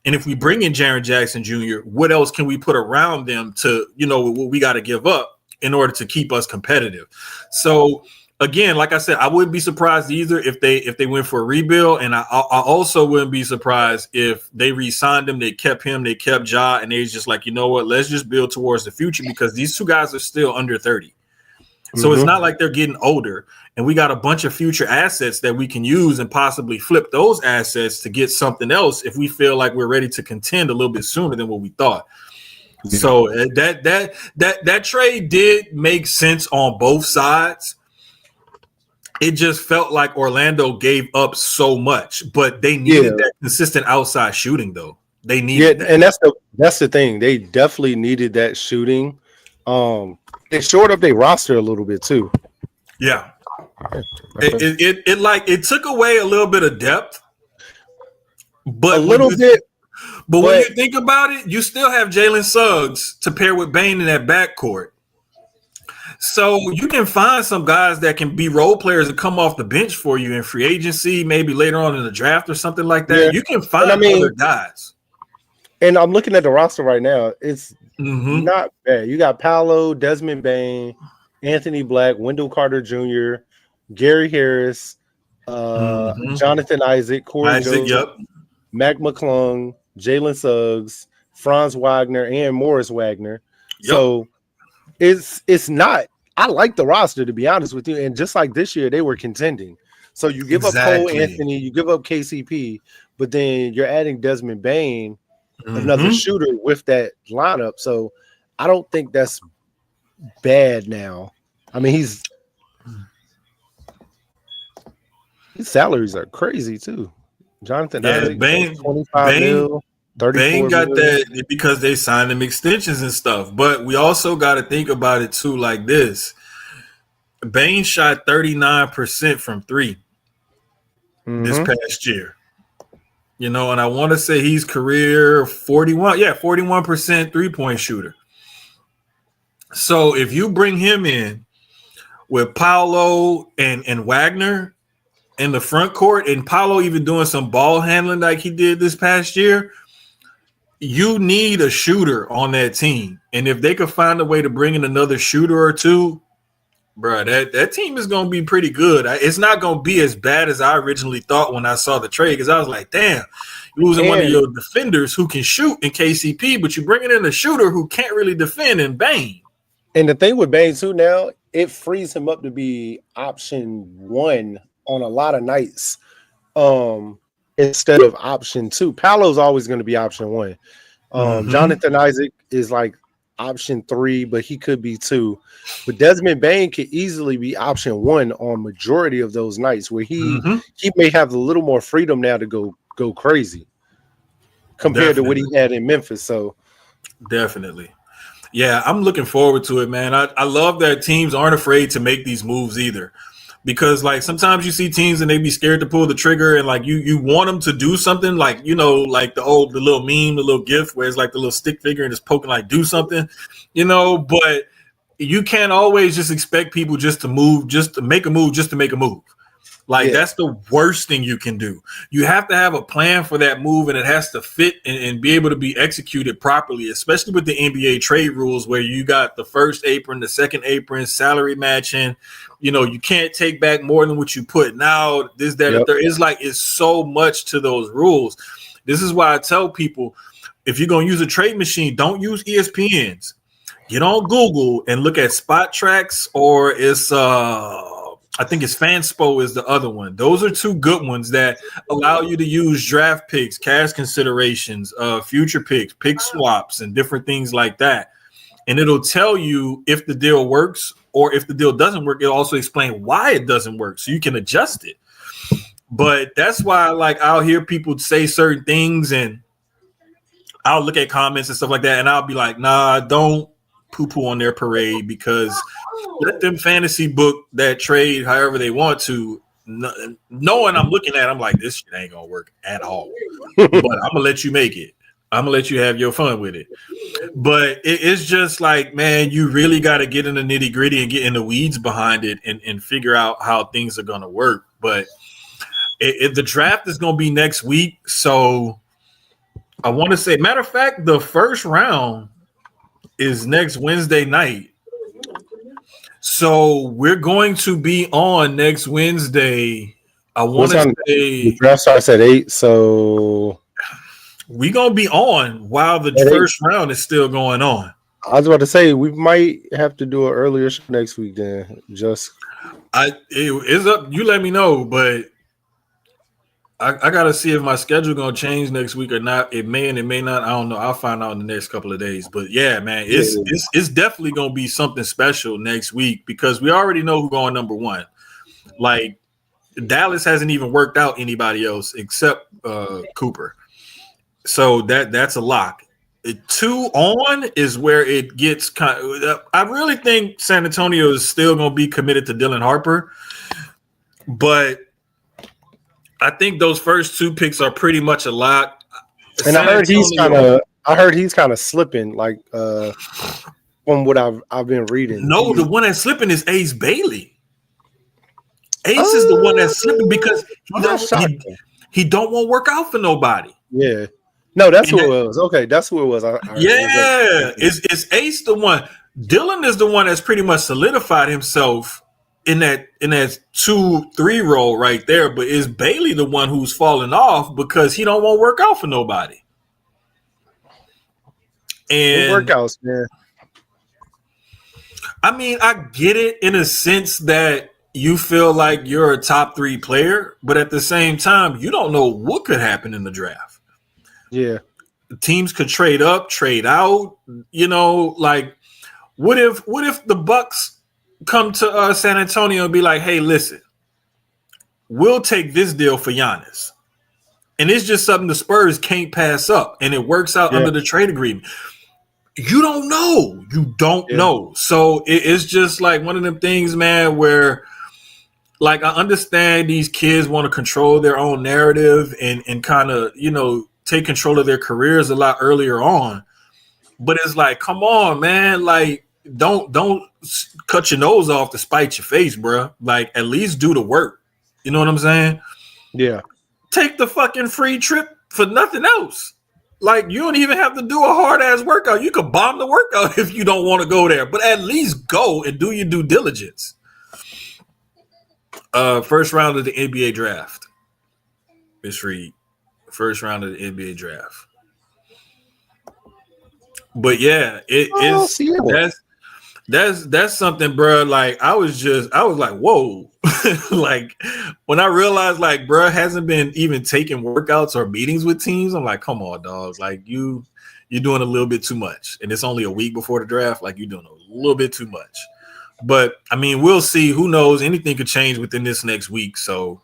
And if we bring in Jaren Jackson Jr., what else can we put around them to, what we got to give up in order to keep us competitive? So again, like I said, I wouldn't be surprised either if they went for a rebuild, and I also wouldn't be surprised if they re-signed him, they kept Ja, and they was just like, you know what, let's just build towards the future because these two guys are still under 30. So it's not like they're getting older, and we got a bunch of future assets that we can use and possibly flip those assets to get something else if we feel like we're ready to contend a little bit sooner than what we thought. Yeah. So that trade did make sense on both sides. It just felt like Orlando gave up so much, but they needed that consistent outside shooting, though. They needed that. And that's the thing. They definitely needed that shooting. They shored up their roster a little bit too. Yeah, it took away a little bit of depth, but when you think about it, you still have Jalen Suggs to pair with Bane in that backcourt. So you can find some guys that can be role players and come off the bench for you in free agency, maybe later on in the draft or something like that. Yeah. You can find other guys. And I'm looking at the roster right now. It's not bad. You got Paolo, Desmond Bane, Anthony Black, Wendell Carter Jr., Gary Harris, Jonathan Isaac, Corey Jones, Mac McClung, Jalen Suggs, Franz Wagner, and Morris Wagner. Yep. So it's not. I like the roster, to be honest with you. And just like this year, they were contending. So you give up Cole Anthony, you give up KCP, but then you're adding Desmond Bane, another shooter with that lineup. So I don't think that's bad now. I mean, his salaries are crazy too. Jonathan Isaac, Bane, 25 mil. Bane got that because they signed him extensions and stuff. But we also got to think about it too like this. Bane shot 39% from 3 this past year. And I want to say he's career 41% three-point shooter. So if you bring him in with Paolo and Wagner in the front court, and Paolo even doing some ball handling like he did this past year, you need a shooter on that team. And if they could find a way to bring in another shooter or two, bro, that team is going to be pretty good. It's not going to be as bad as I originally thought when I saw the trade, because I was like, damn, you're losing one of your defenders who can shoot in KCP, but you're bringing in a shooter who can't really defend in Bane. And the thing with Bane too now, it frees him up to be option 1 on a lot of nights. Instead of option 2. Paolo's always going to be option 1. Jonathan Isaac is like option 3, but he could be 2. But Desmond Bane could easily be option 1 on majority of those nights where he may have a little more freedom now to go go crazy compared to what he had in Memphis. So definitely. Yeah, I'm looking forward to it, man. I love that teams aren't afraid to make these moves either. Because like sometimes you see teams and they be scared to pull the trigger, and like you want them to do something, like like the little meme, the little gif where it's like the little stick figure and it's poking like do something, but you can't always just expect people just to move, just to make a move, just to make a move. Like that's the worst thing you can do. You have to have a plan for that move, and it has to fit and be able to be executed properly, especially with the NBA trade rules where you got the first apron, the second apron, salary matching. You can't take back more than what you put. Now, there is it's so much to those rules. This is why I tell people, if you're going to use a trade machine, don't use ESPNs. Get on Google and look at Spot Tracks, or it's I think it's Fanspo is the other one. Those are two good ones that allow you to use draft picks, cash considerations, future picks, pick swaps, and different things like that. And it'll tell you if the deal works, or if the deal doesn't work. It'll also explain why it doesn't work, so you can adjust it. But that's why, I'll hear people say certain things, and I'll look at comments and stuff like that, and I'll be like, nah, don't poo-poo on their parade, because let them fantasy book that trade however they want to. Knowing I'm looking at, I'm like, this shit ain't gonna work at all. But I'm gonna let you make it. I'm gonna let you have your fun with it. But it's just like, man, you really got to get in the nitty gritty and get in the weeds behind it and figure out how things are gonna work. But the draft is gonna be next week, so I want to say, matter of fact, the first round is next Wednesday night. So we're going to be on next Wednesday. I want to say the draft starts at 8, so we're gonna be on while the first round is still going on. I was about to say we might have to do an earlier show next week. Then it is up. You let me know, but I gotta see if my schedule gonna change next week or not. It may and it may not. I don't know. I'll find out in the next couple of days. But yeah, man, it's definitely gonna be something special next week, because we already know who's going number one. Like Dallas hasn't even worked out anybody else except Cooper. So that's a lock. 2 on is where it gets kind of, I really think San Antonio is still gonna be committed to Dylan Harper, but I think those first 2 picks are pretty much a lock. And I heard he's kind of slipping, like from what I've been reading. No, the one that's slipping is Ace Bailey. Ace is the one that's slipping because he don't want to work out for nobody. Yeah. No, that's who it was. Okay, that's who it was. It's Ace the one. Dylan is the one that's pretty much solidified himself in that 2-3 role right there, but is Bailey the one who's falling off because he don't want to work out for nobody? And workouts, man. I mean, I get it in a sense that you feel like you're a top 3 player, but at the same time, you don't know what could happen in the draft. Yeah. Teams could trade up, trade out, like what if the Bucks come to San Antonio and be like, hey, listen, we'll take this deal for Giannis. And it's just something the Spurs can't pass up. And it works out under the trade agreement. You don't know. You don't know. So it's just like one of them things, man, where like I understand these kids want to control their own narrative and kind of, take control of their careers a lot earlier on. But it's like, come on, man, like, don't cut your nose off to spite your face, bro. Like, at least do the work. You know what I'm saying? Yeah. Take the fucking free trip for nothing else. Like, you don't even have to do a hard ass workout. You could bomb the workout if you don't want to go there, but at least go and do your due diligence. First round of the NBA draft. Miss Reed. First round of the NBA draft. But yeah, that's something, bro. Like I was like, whoa. Like when I realized like bro hasn't been even taking workouts or meetings with teams, I'm like, come on, dog. Like you're doing a little bit too much. And it's only a week before the draft. Like you're doing a little bit too much. But I mean, we'll see. Who knows? Anything could change within this next week. So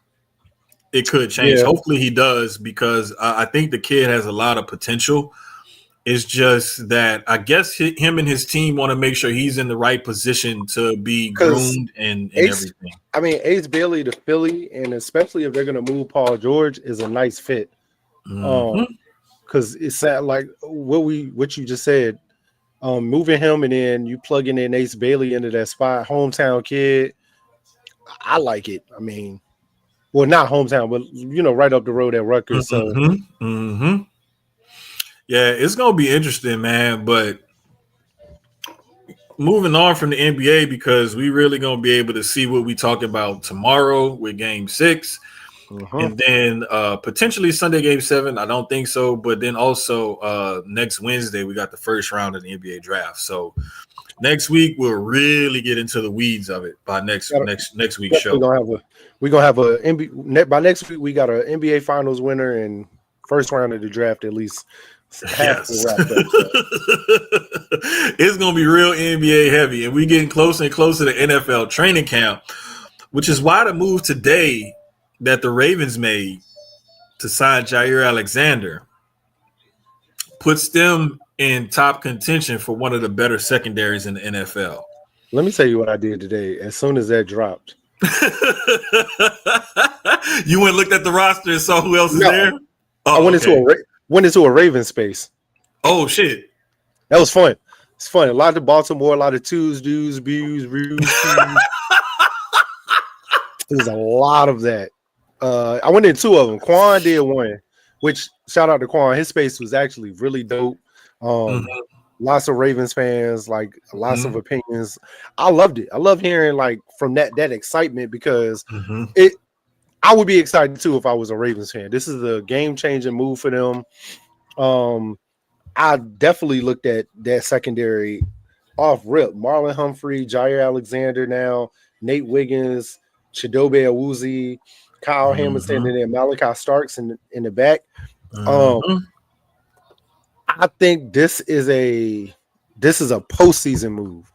it could change. Yeah, Hopefully he does, because I think the kid has a lot of potential. It's just that I guess him and his team want to make sure he's in the right position to be because groomed and Ace, everything. I mean Ace Bailey to Philly, and especially if they're gonna move Paul George, is a nice fit. Mm-hmm. Because it's sad, like what you just said. Moving him and then you plugging in Ace Bailey into that spot, hometown kid. I like it. I mean, well, not hometown, but right up the road at Rutgers. So Mm-hmm. Mm-hmm. Yeah, it's gonna be interesting, man. But moving on from the NBA, because we really gonna be able to see what we talk about tomorrow with Game 6, and then potentially Sunday Game 7. I don't think so, but then also next Wednesday we got the first round of the NBA draft. So next week we'll really get into the weeds of it by next week's show. We're gonna have a NBA by next week. We got an NBA Finals winner and first round of the draft at least. Yes. It's gonna be real NBA heavy, and we getting closer and closer to NFL training camp, which is why the move today that the Ravens made to sign Jair Alexander puts them in top contention for one of the better secondaries in the NFL. Let me tell you what I did today. As soon as that dropped, you went and looked at the roster and saw who else is there. I went into a Ravens space. Oh shit, that was fun. It's fun. A lot of Baltimore, a lot of twos, dudes, views, reviews. There's a lot of that. I went in 2 of them. Quan did one, which shout out to Quan. His space was actually really dope. Lots of Ravens fans, like lots of opinions. I loved it. I love hearing like from that excitement, because I would be excited too if I was a Ravens fan. This is a game-changing move for them. I definitely looked at that secondary off rip. Marlon Humphrey, Jair Alexander now, Nate Wiggins, Chidobe Awuzie, Kyle Hamilton, and then Malachi Starks in the back. I think this is a postseason move.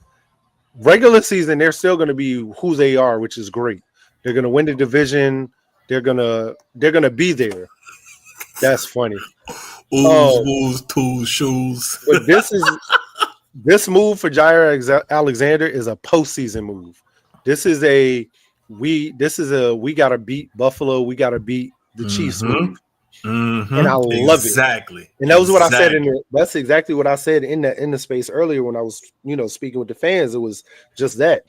Regular season, they're still going to be who they are, which is great. They're going to win the division. They're gonna be there. That's funny. Tools, shoes. But this move for Jair Alexander is a postseason move. This is a we gotta beat Buffalo. We gotta beat the Chiefs move. And I love it. Exactly. And that was what I said that's exactly what I said in the space earlier when I was, speaking with the fans. It was just that.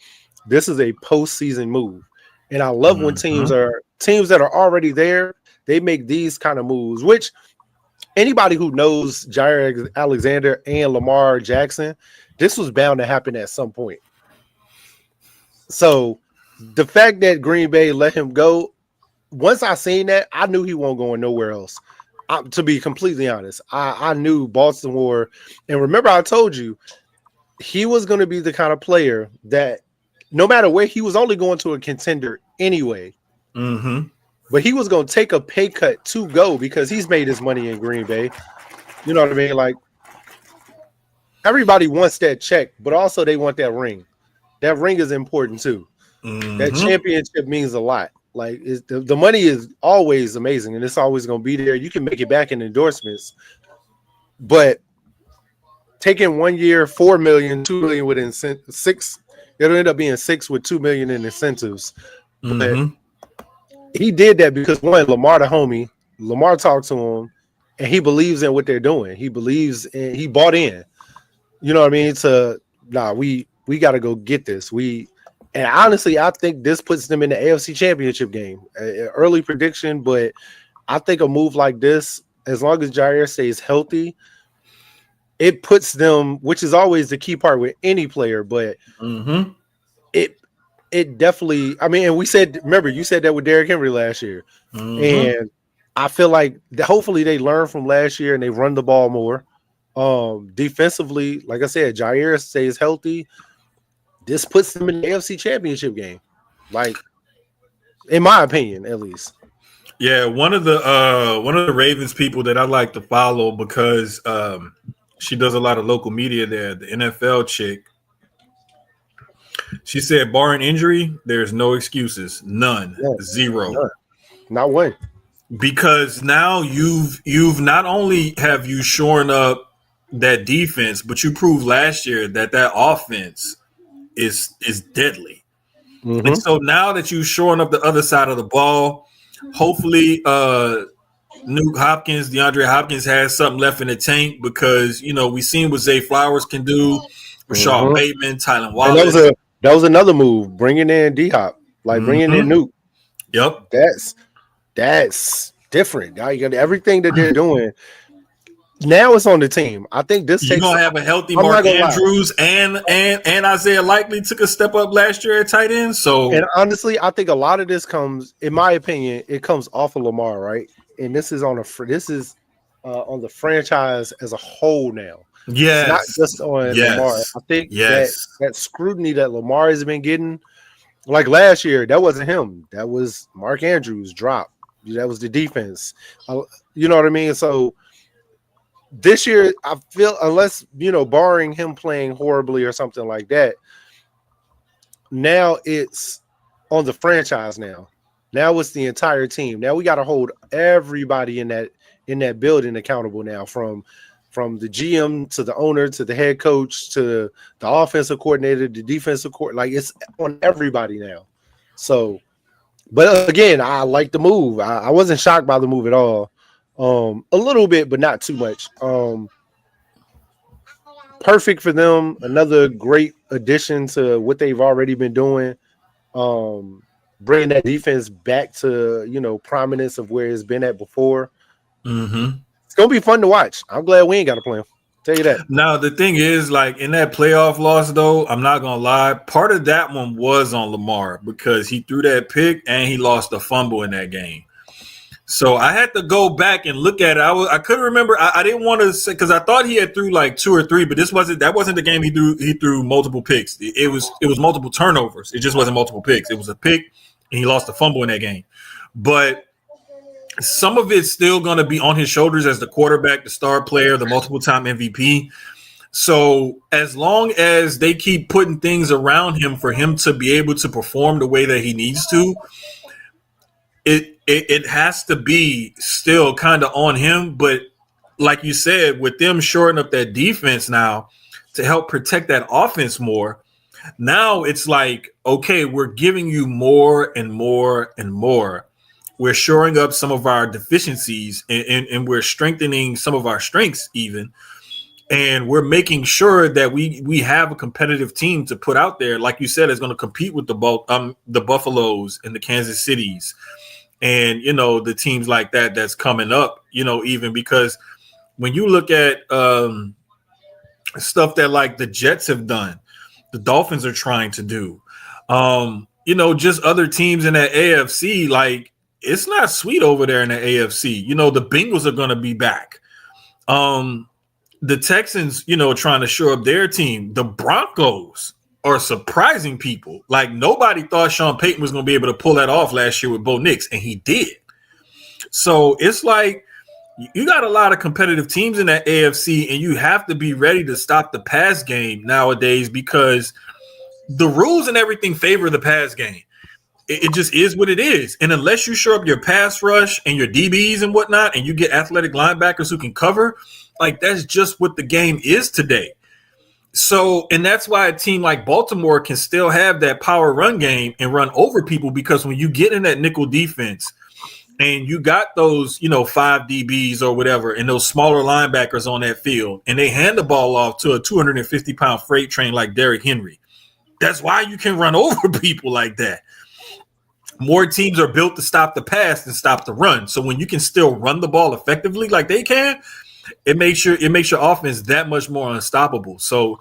This is a postseason move. And I love when teams that are already there, they make these kind of moves, which anybody who knows Jair Alexander and Lamar Jackson, this was bound to happen at some point. So the fact that Green Bay let him go, once I seen that, I knew he won't go nowhere else. To be completely honest, I knew Baltimore. And remember, I told you he was going to be the kind of player that no matter where, he was only going to a contender anyway. But he was going to take a pay cut to go because he's made his money in Green Bay. You know what I mean? Like, everybody wants that check, but also they want that ring. That ring is important too. That championship means a lot. Like, the money is always amazing, and it's always going to be there. You can make it back in endorsements, but taking 1 year, $4 million, $2 million with six, it'll end up being $6 with $2 million in incentives. But he did that because, one, Lamar the homie, Lamar talked to him, and he believes in what they're doing. He believes in, he bought in. You know what I mean? We got to go get this. And honestly, I think this puts them in the AFC Championship game. Early prediction, but I think a move like this, as long as Jair stays healthy, it puts them, which is always the key part with any player, but it definitely, I mean, and we said, remember, you said that with Derrick Henry last year. And I feel like hopefully they learn from last year and they run the ball more. Defensively, like I said, Jair stays healthy. This puts them in the AFC Championship game, like, in my opinion, at least. Yeah, one of the Ravens people that I like to follow because she does a lot of local media there, the NFL chick. She said, barring injury, there's no excuses, none, zero. Not one. Because now you've not only have you shoring up that defense, but you proved last year that offense is deadly. And Mm-hmm. so now that you're shoring up the other side of the ball, hopefully Nuke Hopkins, DeAndre Hopkins has something left in the tank, because we've seen what Zay Flowers can do, Rashad Mm-hmm. Bateman, Tylen And Wallace. that was another move, bringing in D-Hop, like bringing in Mm-hmm. Nuke. Yep. That's different. Now you got everything that they're doing. Now it's on the team. I think this You're takes. gonna have a healthy I'm not Mark gonna lie. Andrews and Isaiah Likely took a step up last year at tight end. So And honestly, I think a lot of this comes, in my opinion, it comes off of Lamar, right? And this is on the franchise as a whole now. It's not yes, just on Lamar. I think yes, that scrutiny that Lamar has been getting, like last year, that wasn't him. That was Mark Andrews drop. That was the defense. You know what I mean? So this year, I feel, unless, barring him playing horribly or something like that, now it's on the franchise now. Now it's the entire team. Now we got to hold everybody in that building accountable now, from the GM to the owner to the head coach to the offensive coordinator, the defensive court. Like, it's on everybody now. So, but again, I like the move. I wasn't shocked by the move at all. A little bit, but not too much. Perfect for them. Another great addition to what they've already been doing. Bringing that defense back to prominence of where it's been at before. Mm-hmm. It's gonna be fun to watch. I'm glad we ain't got to play them. Tell you that. Now the thing is, like, in that playoff loss, though, I'm not gonna lie, part of that one was on Lamar, because he threw that pick and he lost a fumble in that game. So I had to go back and look at it. I couldn't remember. I didn't want to say, because I thought he had threw like 2 or 3, but that wasn't the game he threw multiple picks. It was multiple turnovers. It just wasn't multiple picks. It was a pick and he lost a fumble in that game. But some of it's still going to be on his shoulders as the quarterback, the star player, the multiple-time MVP. So as long as they keep putting things around him for him to be able to perform the way that he needs to, it has to be still kind of on him. But like you said, with them shoring up that defense now to help protect that offense more, now it's like, okay, we're giving you more and more and more. We're shoring up some of our deficiencies, and we're strengthening some of our strengths even. And we're making sure that we have a competitive team to put out there, like you said, is going to compete with the Buffaloes and the Kansas Cities, and the teams like that that's coming up. Even because when you look at stuff that like the Jets have done, the Dolphins are trying to do, just other teams in that AFC, like, it's not sweet over there in the AFC. The Bengals are going to be back. The Texans, trying to shore up their team. The Broncos are surprising people. Like, nobody thought Sean Payton was going to be able to pull that off last year with Bo Nix, and he did. So it's like you got a lot of competitive teams in that AFC, and you have to be ready to stop the pass game nowadays, because the rules and everything favor the pass game. It just is what it is. And unless you show up your pass rush and your DBs and whatnot, and you get athletic linebackers who can cover, like, that's just what the game is today. So, and that's why a team like Baltimore can still have that power run game and run over people, because when you get in that nickel defense and you got those, 5 DBs or whatever, and those smaller linebackers on that field, and they hand the ball off to a 250-pound freight train like Derrick Henry, that's why you can run over people like that. More teams are built to stop the pass than stop the run. So when you can still run the ball effectively like they can, it makes your offense that much more unstoppable. So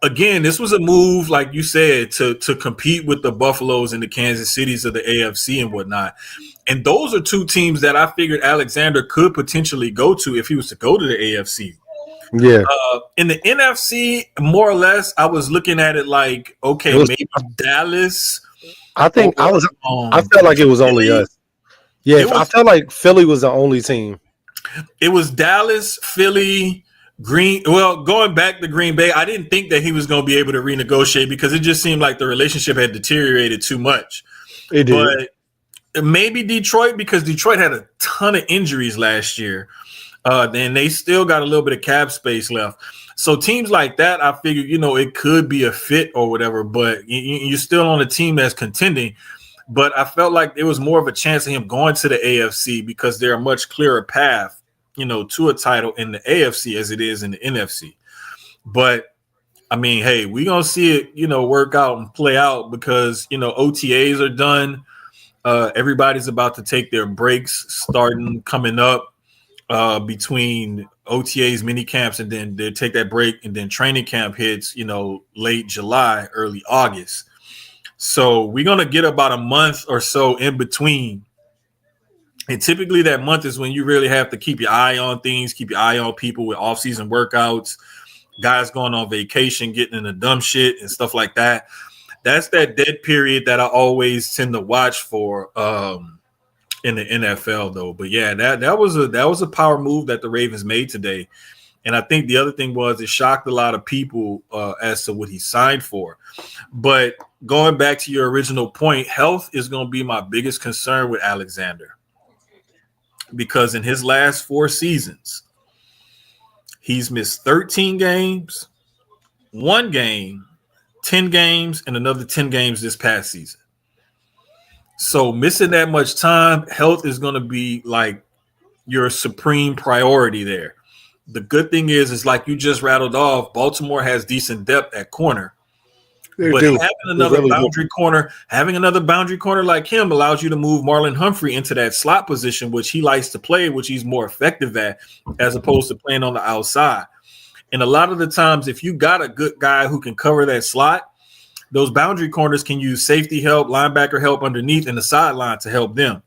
again, this was a move, like you said, to compete with the Buffaloes and the Kansas Cities of the AFC and whatnot. And those are two teams that I figured Alexander could potentially go to if he was to go to the AFC. Yeah. In the NFC, more or less, I was looking at it like, okay, maybe Dallas. I think I felt like it was only us. Yeah, I felt like Philly was the only team. It was Dallas, Philly, going back to Green Bay, I didn't think that he was going to be able to renegotiate, because it just seemed like the relationship had deteriorated too much. It did. maybe Detroit, because Detroit had a ton of injuries last year. And they still got a little bit of cap space left. So teams like that, I figure, it could be a fit or whatever, but you're still on a team that's contending. But I felt like there was more of a chance of him going to the AFC because they're a much clearer path, to a title in the AFC as it is in the NFC. But I mean, hey, we're going to see it, work out and play out because, OTAs are done. Everybody's about to take their breaks coming up between OTAs, mini camps, and then they take that break, and then training camp hits, late July, early August. So we're going to get about a month or so in between. And typically that month is when you really have to keep your eye on things, keep your eye on people with off-season workouts, guys going on vacation, getting into dumb shit and stuff like that. That's that dead period that I always tend to watch for in the NFL, though. But yeah, that was a power move that the Ravens made today. And I think the other thing was it shocked a lot of people as to what he signed for. But going back to your original point, health is going to be my biggest concern with Alexander. Because in his last 4 seasons, he's missed 13 games, 1 game, 10 games, and another 10 games this past season. So missing that much time, health is going to be like your supreme priority there. The good thing is like you just rattled off, Baltimore has decent depth at corner. But having another boundary corner like him allows you to move Marlon Humphrey into that slot position, which he likes to play, which he's more effective at, as opposed to playing on the outside. And a lot of the times, if you got a good guy who can cover that slot, those boundary corners can use safety help, linebacker help underneath, and the sideline to help them.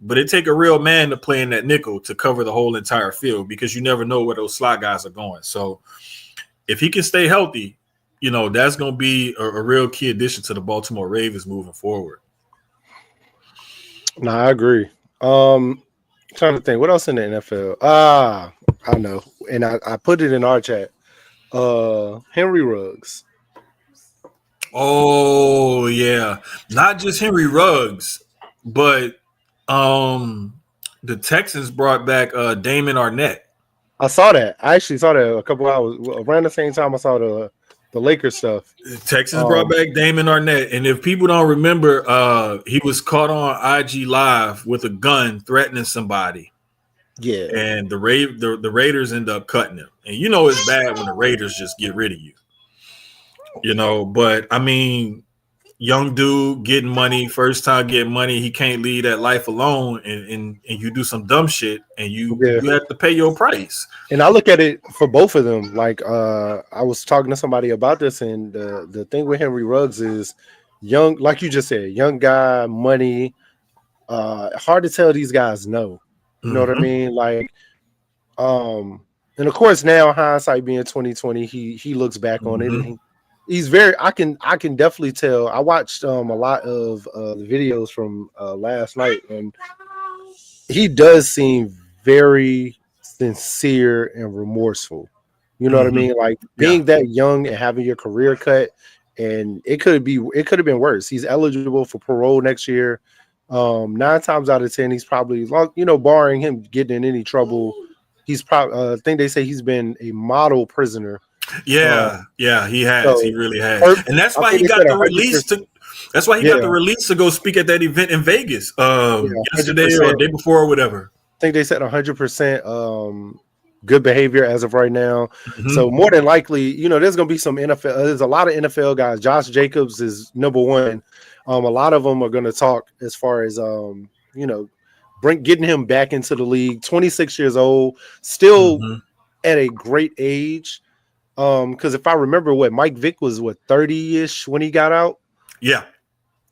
But it take a real man to play in that nickel to cover the whole entire field because you never know where those slot guys are going. So if he can stay healthy, that's going to be a real key addition to the Baltimore Ravens moving forward. No, I agree. Trying to think, what else in the NFL? I know, and I put it in our chat. Henry Ruggs. Oh yeah, not just Henry Ruggs, but the Texans brought back Damon Arnett. I saw that. I actually saw that a couple hours around the same time I saw the Lakers stuff. Texans brought back Damon Arnett, and if people don't remember, he was caught on IG Live with a gun threatening somebody. Yeah, and the Raiders end up cutting him, and it's bad when the Raiders just get rid of you. But I mean, young dude getting money, first time getting money, he can't leave that life alone, and you do some dumb shit, and you have to pay your price. And I look at it for both of them. Like I was talking to somebody about this, and the thing with Henry Ruggs is young, like you just said, young guy, money. Hard to tell these guys no. You know what I mean? Like, and of course now hindsight being 2020, he looks back on it, and he's very. I can definitely tell. I watched a lot of the videos from last night, and he does seem very sincere and remorseful. You know what I mean? Like being that young and having your career cut, and it could have been worse. He's eligible for parole next year. 9 times out of 10, he's probably, barring him getting in any trouble, he's probably. I think they say he's been a model prisoner. Yeah, he has. So he really has, and that's why he got the release to. That's why he got the release to go speak at that event in Vegas yesterday or the day before or whatever. I think they said 100% good behavior as of right now. So more than likely, there's going to be some NFL. There's a lot of NFL guys. Josh Jacobs is number one. A lot of them are going to talk as far as getting him back into the league. 26 years old, still at a great age. Because if I remember, Mike Vick was 30-ish when he got out. Yeah.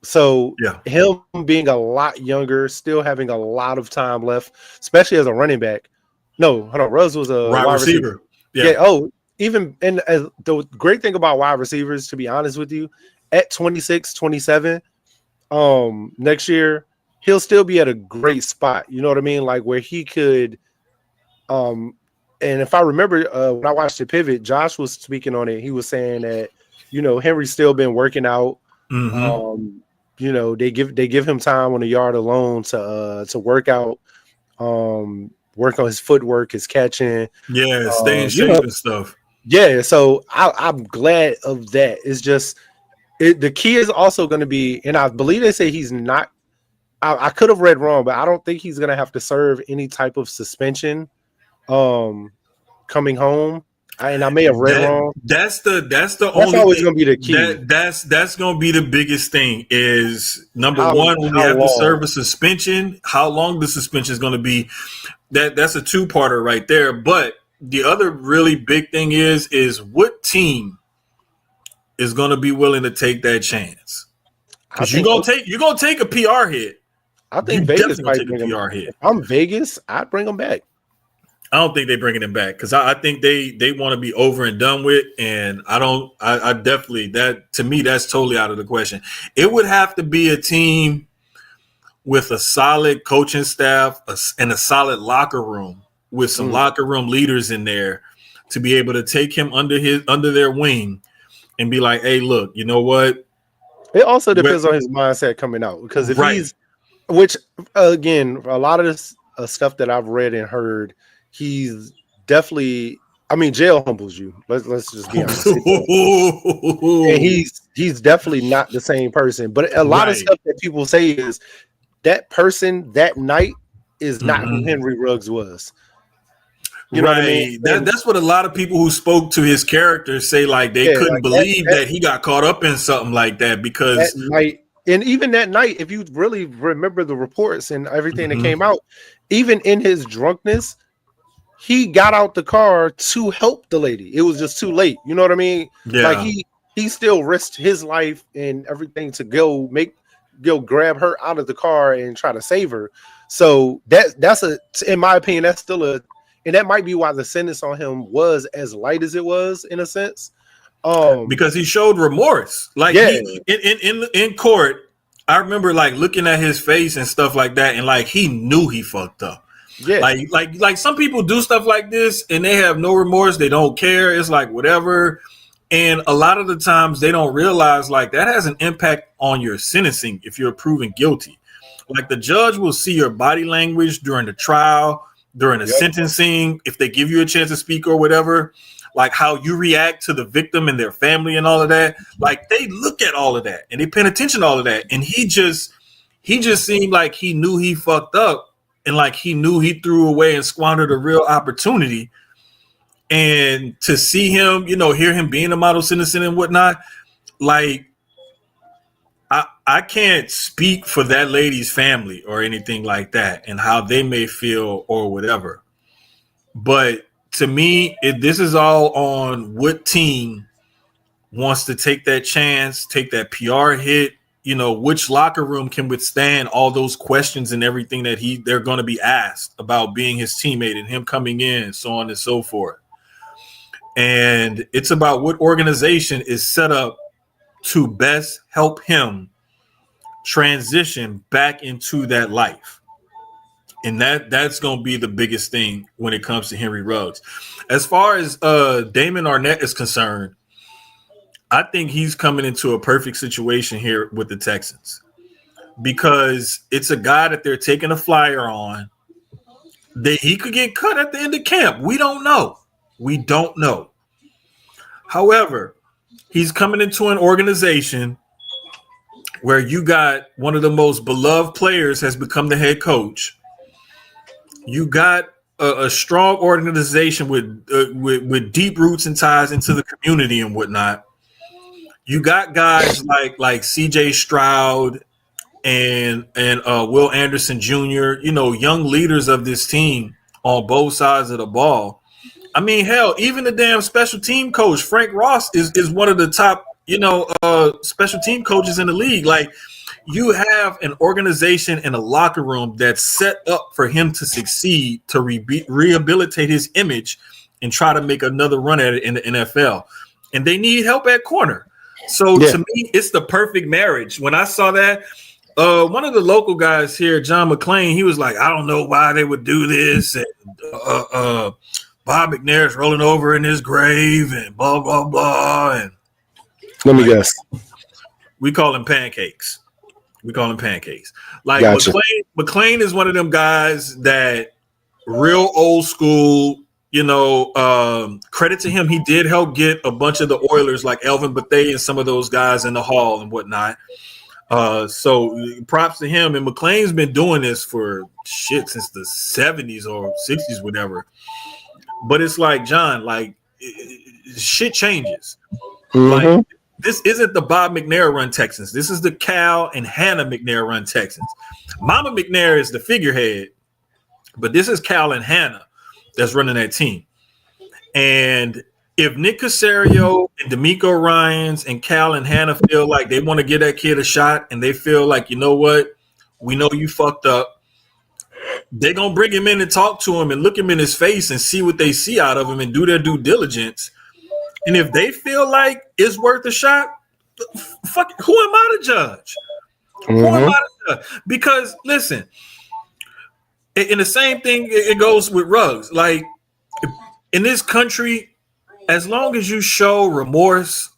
So him being a lot younger, still having a lot of time left, especially as a running back. No, hold on. Ruggs was a wide receiver. Yeah. And the great thing about wide receivers, to be honest with you, at 26, 27, next year, he'll still be at a great spot. You know what I mean? Like where he could, and if I remember when I watched the pivot, Josh was speaking on it. He was saying that, Henry's still been working out, You know, they give him time on the yard alone to work out, work on his footwork, his catching. Yeah, stay in You shape know, and stuff. yeah. So I'm glad of that. It's just the key is also going to be, and I believe they say he's not. I could have read wrong, but I don't think he's going to have to serve any type of suspension. Coming home, and I may have read wrong. That's the That's only always thing going to be the key. that's going to be the biggest thing is number How one, when we have long? to serve a suspension, how long the suspension is going to be. That's a two-parter right there. But the other really big thing is what team is going to be willing to take that chance? Because you're gonna take a PR hit. I think You Vegas definitely might take bring a him. PR hit. If I'm Vegas, I'd bring him back. I don't think they're bringing him back because I think they want to be over and done with, and I definitely, that to me, that's totally out of the question. It would have to be a team with a solid coaching staff and a solid locker room with some locker room leaders in there to be able to take him under their wing and be like, hey, look, you know what? It also depends on his mindset coming out, because if he's, which again, a lot of this stuff that I've read and heard, he's definitely, I mean, jail humbles you. Let's just be honest. And he's definitely not the same person. But a lot of stuff that people say is that person that night is not who Henry Ruggs was. You know what I mean? That's what a lot of people who spoke to his character say, like they couldn't believe that he got caught up in something like that, because that night, and even that night, if you really remember the reports and everything that came out, even in his drunkenness, he got out the car to help the lady. It was just too late. You know what I mean? Yeah. Like he still risked his life and everything to go grab her out of the car and try to save her. So that's in my opinion, that's still and that might be why the sentence on him was as light as it was, in a sense. Because he showed remorse. Like in court, I remember like looking at his face and stuff like that, and like he knew he fucked up. Yeah. Like some people do stuff like this and they have no remorse, they don't care. It's like whatever. And a lot of the times they don't realize like that has an impact on your sentencing if you're proven guilty. Like the judge will see your body language during the trial, during the sentencing, if they give you a chance to speak or whatever, like how you react to the victim and their family and all of that. Like they look at all of that and they pay attention to all of that. And he just seemed like he knew he fucked up, and like he knew he threw away and squandered a real opportunity. And to see him, hear him being a model citizen and whatnot, like I can't speak for that lady's family or anything like that and how they may feel or whatever. But to me, this is all on what team wants to take that chance, take that PR hit, which locker room can withstand all those questions and everything that they're going to be asked about being his teammate and him coming in, so on and so forth. And it's about what organization is set up to best help him transition back into that life. And that's going to be the biggest thing when it comes to Henry Ruggs. As far as Damon Arnett is concerned, I think he's coming into a perfect situation here with the Texans, because it's a guy that they're taking a flyer on. He could get cut at the end of camp. We don't know. However, he's coming into an organization where you got one of the most beloved players has become the head coach. You got a strong organization with deep roots and ties into the community and whatnot. You got guys like CJ Stroud and Will Anderson Jr., young leaders of this team on both sides of the ball. I mean, hell, even the damn special team coach, Frank Ross, is one of the top, special team coaches in the league. Like, you have an organization and a locker room that's set up for him to succeed, to rehabilitate his image and try to make another run at it in the NFL. And they need help at corner. So to me, it's the perfect marriage. When I saw that, one of the local guys here, John McClain, he was like, I don't know why they would do this. And Bob McNair's rolling over in his grave and blah, blah, blah. And let me guess. We call them pancakes. We call him pancakes. Like Gotcha. McClain is one of them guys that real old school. Credit to him. He did help get a bunch of the Oilers like Elvin Bethea and some of those guys in the Hall and whatnot. So props to him. And McClain's been doing this for since the 70s or 60s, whatever. But it's like, John, like shit changes. Mm-hmm. Like this isn't the Bob McNair run Texans. This is the Cal and Hannah McNair run Texans. Mama McNair is the figurehead, but this is Cal and Hannah that's running that team. And if Nick Caserio and D'Amico Ryans and Cal and Hannah feel like they want to give that kid a shot and they feel like, you know what, we know you fucked up, they're going to bring him in and talk to him and look him in his face and see what they see out of him and do their due diligence. And if they feel like it's worth a shot, fuck, who am I to judge? Mm-hmm. Who am I to judge? Because, listen, in the same thing, it goes with Ruggs. Like, in this country, as long as you show remorse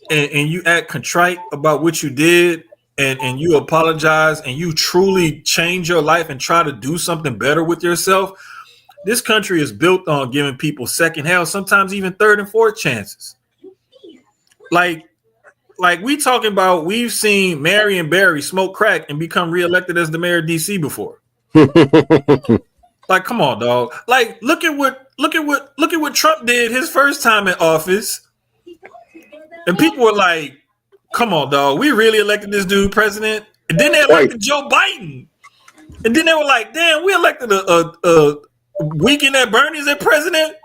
and you act contrite about what you did and you apologize and you truly change your life and try to do something better with yourself, this country is built on giving people second, hell, sometimes even third and fourth chances. Like we talking about, we've seen Marion Barry smoke crack and become reelected as the mayor of DC before. Like, come on, dog. Like, look at what Trump did his first time in office. And people were like, come on, dog. We really elected this dude president. And then they elected Joe Biden. And then they were like, damn, we elected a weekend at Bernie's at president.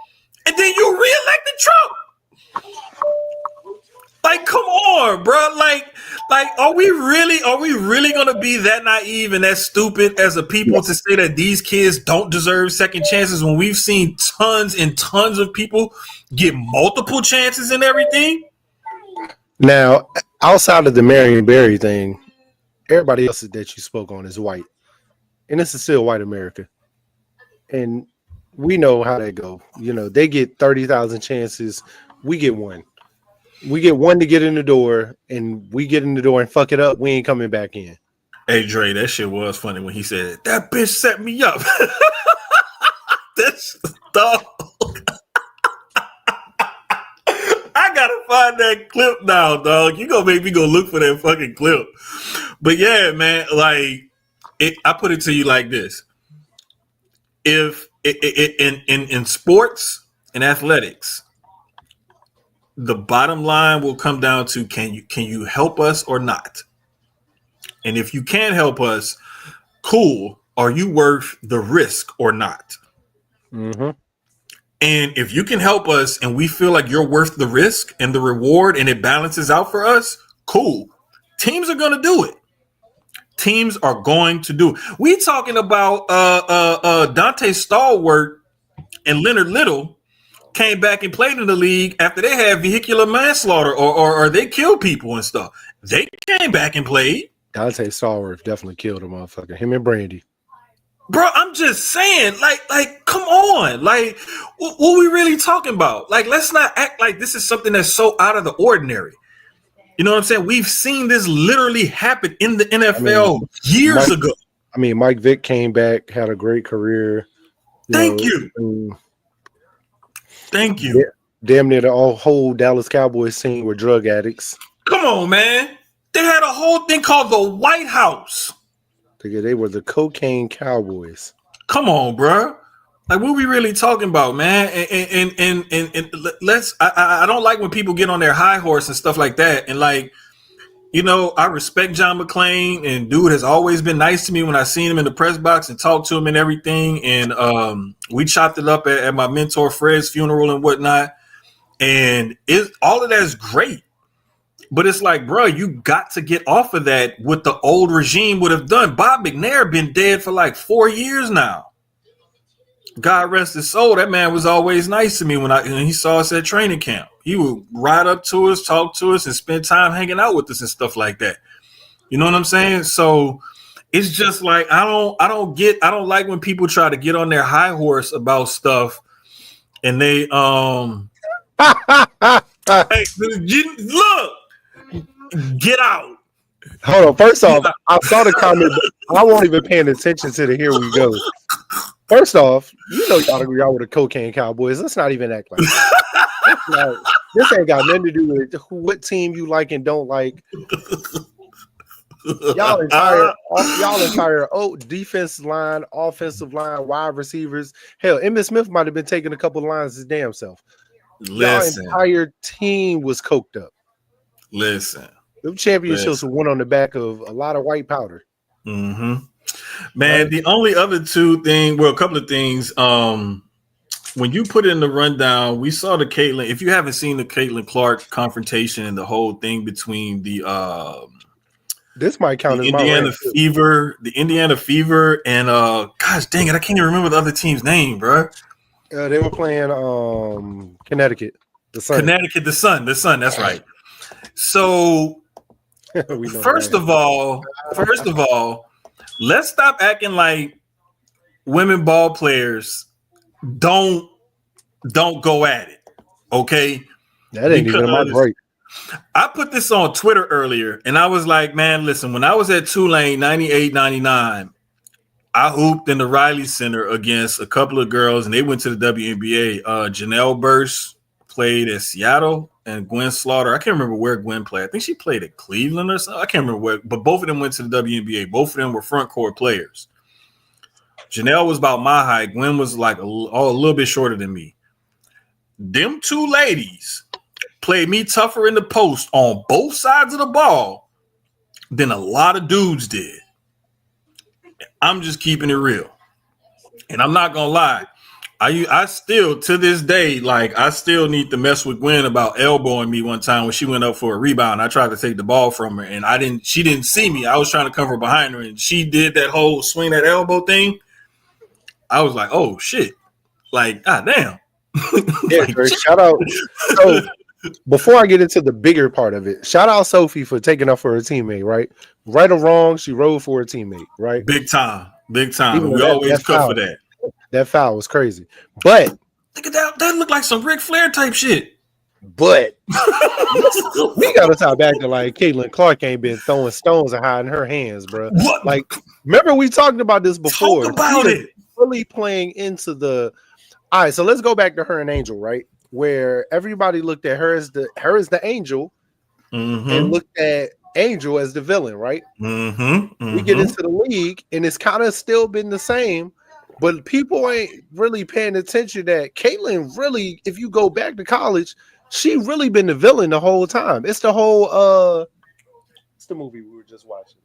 And then you reelected Trump. Like, come on, bro. Like, are we really gonna be that naive and that stupid as a people to say that these kids don't deserve second chances when we've seen tons and tons of people get multiple chances and everything? Now, outside of the Marion Barry thing, everybody else that you spoke on is white, and this is still white America, and we know how that go. You know, they get 30,000 chances, we get one. We get one to get in the door, and we get in the door and fuck it up. We ain't coming back in. Hey, Dre, that shit was funny when he said, that bitch set me up. That's dog. I gotta find that clip now, dog. You gonna make me go look for that fucking clip. But yeah, man, like, I put it to you like this. If in sports and athletics, the bottom line will come down to can you help us or not? And if you can't help us, cool. Are you worth the risk or not? Mm-hmm. And if you can help us and we feel like you're worth the risk and the reward and it balances out for us, cool. Teams are going to do it. Teams are going to do it. We talking about Dante Stallworth and Leonard Little came back and played in the league after they had vehicular manslaughter or they killed people and stuff. They came back and played. Dante Stallworth definitely killed a motherfucker. Him and Brandy. Bro, I'm just saying, like, come on. Like, what we really talking about? Like, let's not act like this is something that's so out of the ordinary. You know what I'm saying? We've seen this literally happen in the NFL years ago. I mean, Mike Vick came back, had a great career. Thank you. Thank you. Damn near the whole Dallas Cowboys team were drug addicts. Come on, man. They had a whole thing called the White House. They were the cocaine Cowboys. Come on, bro. Like, what we really talking about, man? And let's. I don't like when people get on their high horse and stuff like that. And like, you know, I respect John McClain, and dude has always been nice to me when I seen him in the press box and talked to him and everything. And we chopped it up at my mentor Fred's funeral and whatnot. And all of that's great. But it's like, bro, you got to get off of that. What the old regime would have done. Bob McNair been dead for like 4 years now. God rest his soul. That man was always nice to me when he saw us at training camp. He would ride up to us, talk to us, and spend time hanging out with us and stuff like that. You know what I'm saying? So it's just like I don't like when people try to get on their high horse about stuff and they hey, look, get out. Hold on. First off, I saw the comment, but I won't even paying attention to the here we go. First off, y'all with the cocaine cowboys. Let's not even act like that. This ain't got nothing to do with what team you like and don't like. Y'all entire defensive line, offensive line, wide receivers. Hell, Emmitt Smith might have been taking a couple of lines his damn self. Listen, y'all entire team was coked up. Listen, them championships went on the back of a lot of white powder. Mm-hmm. Man, right. The only other a couple of things. When you put in the rundown, we saw the Caitlin. If you haven't seen the Caitlin Clark confrontation and the whole thing between this might count as Indiana Fever, the Indiana Fever, and gosh dang it, I can't even remember the other team's name, bro. They were playing Connecticut, the Sun. Connecticut, the Sun. That's right. So first of all, let's stop acting like women ball players don't go at it. Okay, that ain't even my break. I put this on Twitter earlier, and I was like, man, listen, when I was at Tulane 98, 99, I hooped in the Riley Center against a couple of girls, and they went to the WNBA. Janelle Burst played at Seattle, and Gwen Slaughter. I can't remember where Gwen played. I think she played at Cleveland or something. I can't remember where, but both of them went to the WNBA. Both of them were front court players. Janelle was about my height. Gwen was like a little bit shorter than me. Them two ladies played me tougher in the post on both sides of the ball than a lot of dudes did. I'm just keeping it real. And I'm not going to lie. I still, to this day, I still need to mess with Gwen about elbowing me one time when she went up for a rebound. I tried to take the ball from her, and she didn't see me. I was trying to cover behind her, and she did that whole swing that elbow thing. I was like, oh, shit. God damn. Yeah, shout out. So, before I get into the bigger part of it, shout out Sophie for taking up for her teammate, right? Right or wrong, she rode for her teammate, right? Big time. We always cut for that. That foul was crazy. But look at that. That looked like some Ric Flair type shit. But we got to talk back to Caitlin Clark ain't been throwing stones and hiding her hands, bro. What? Remember we talked about this before. Talk about it. Really playing into the. All right, so let's go back to her and Angel, right? Where everybody looked at her as the angel, and looked at Angel as the villain, right? We get into the league, and it's kind of still been the same. But people ain't really paying attention that Caitlin really, if you go back to college, she really been the villain the whole time. It's the whole it's the movie we were just watching.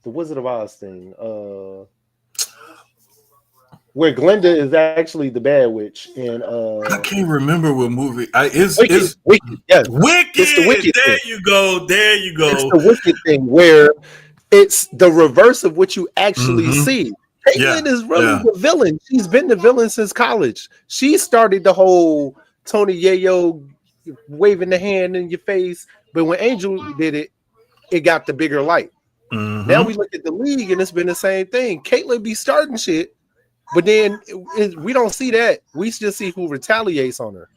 The Wizard of Oz thing. Where Glenda is actually the bad witch, and I can't remember what movie. Wicked. Yes. Wicked. It's the Wicked. There you go. It's the Wicked thing where it's the reverse of what you actually see. Caitlin is really the villain. She's been the villain since college. She started the whole Tony Yayo waving the hand in your face, but when Angel did it, it got the bigger light. Now we look at the league, and it's been the same thing. Caitlin be starting shit, but then we don't see that. We just see who retaliates on her.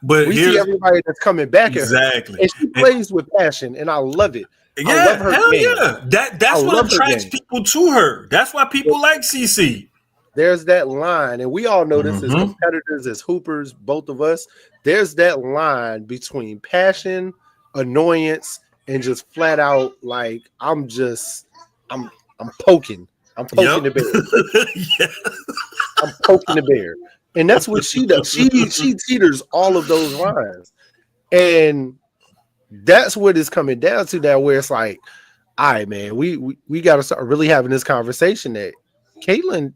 But we see everybody that's coming back at her. And she plays with passion, and I love it. Yeah, I love her hell game. Yeah. That's what attracts people to her. That's why people like CC. There's that line, and we all know this as competitors, as hoopers, both of us. There's that line between passion, annoyance, and just flat out I'm poking. I'm poking the bear. I'm poking the bear. And that's what she does. She teeters all of those lines. And that's what it's coming down to now, where it's all right, man, we got to start really having this conversation that Caitlin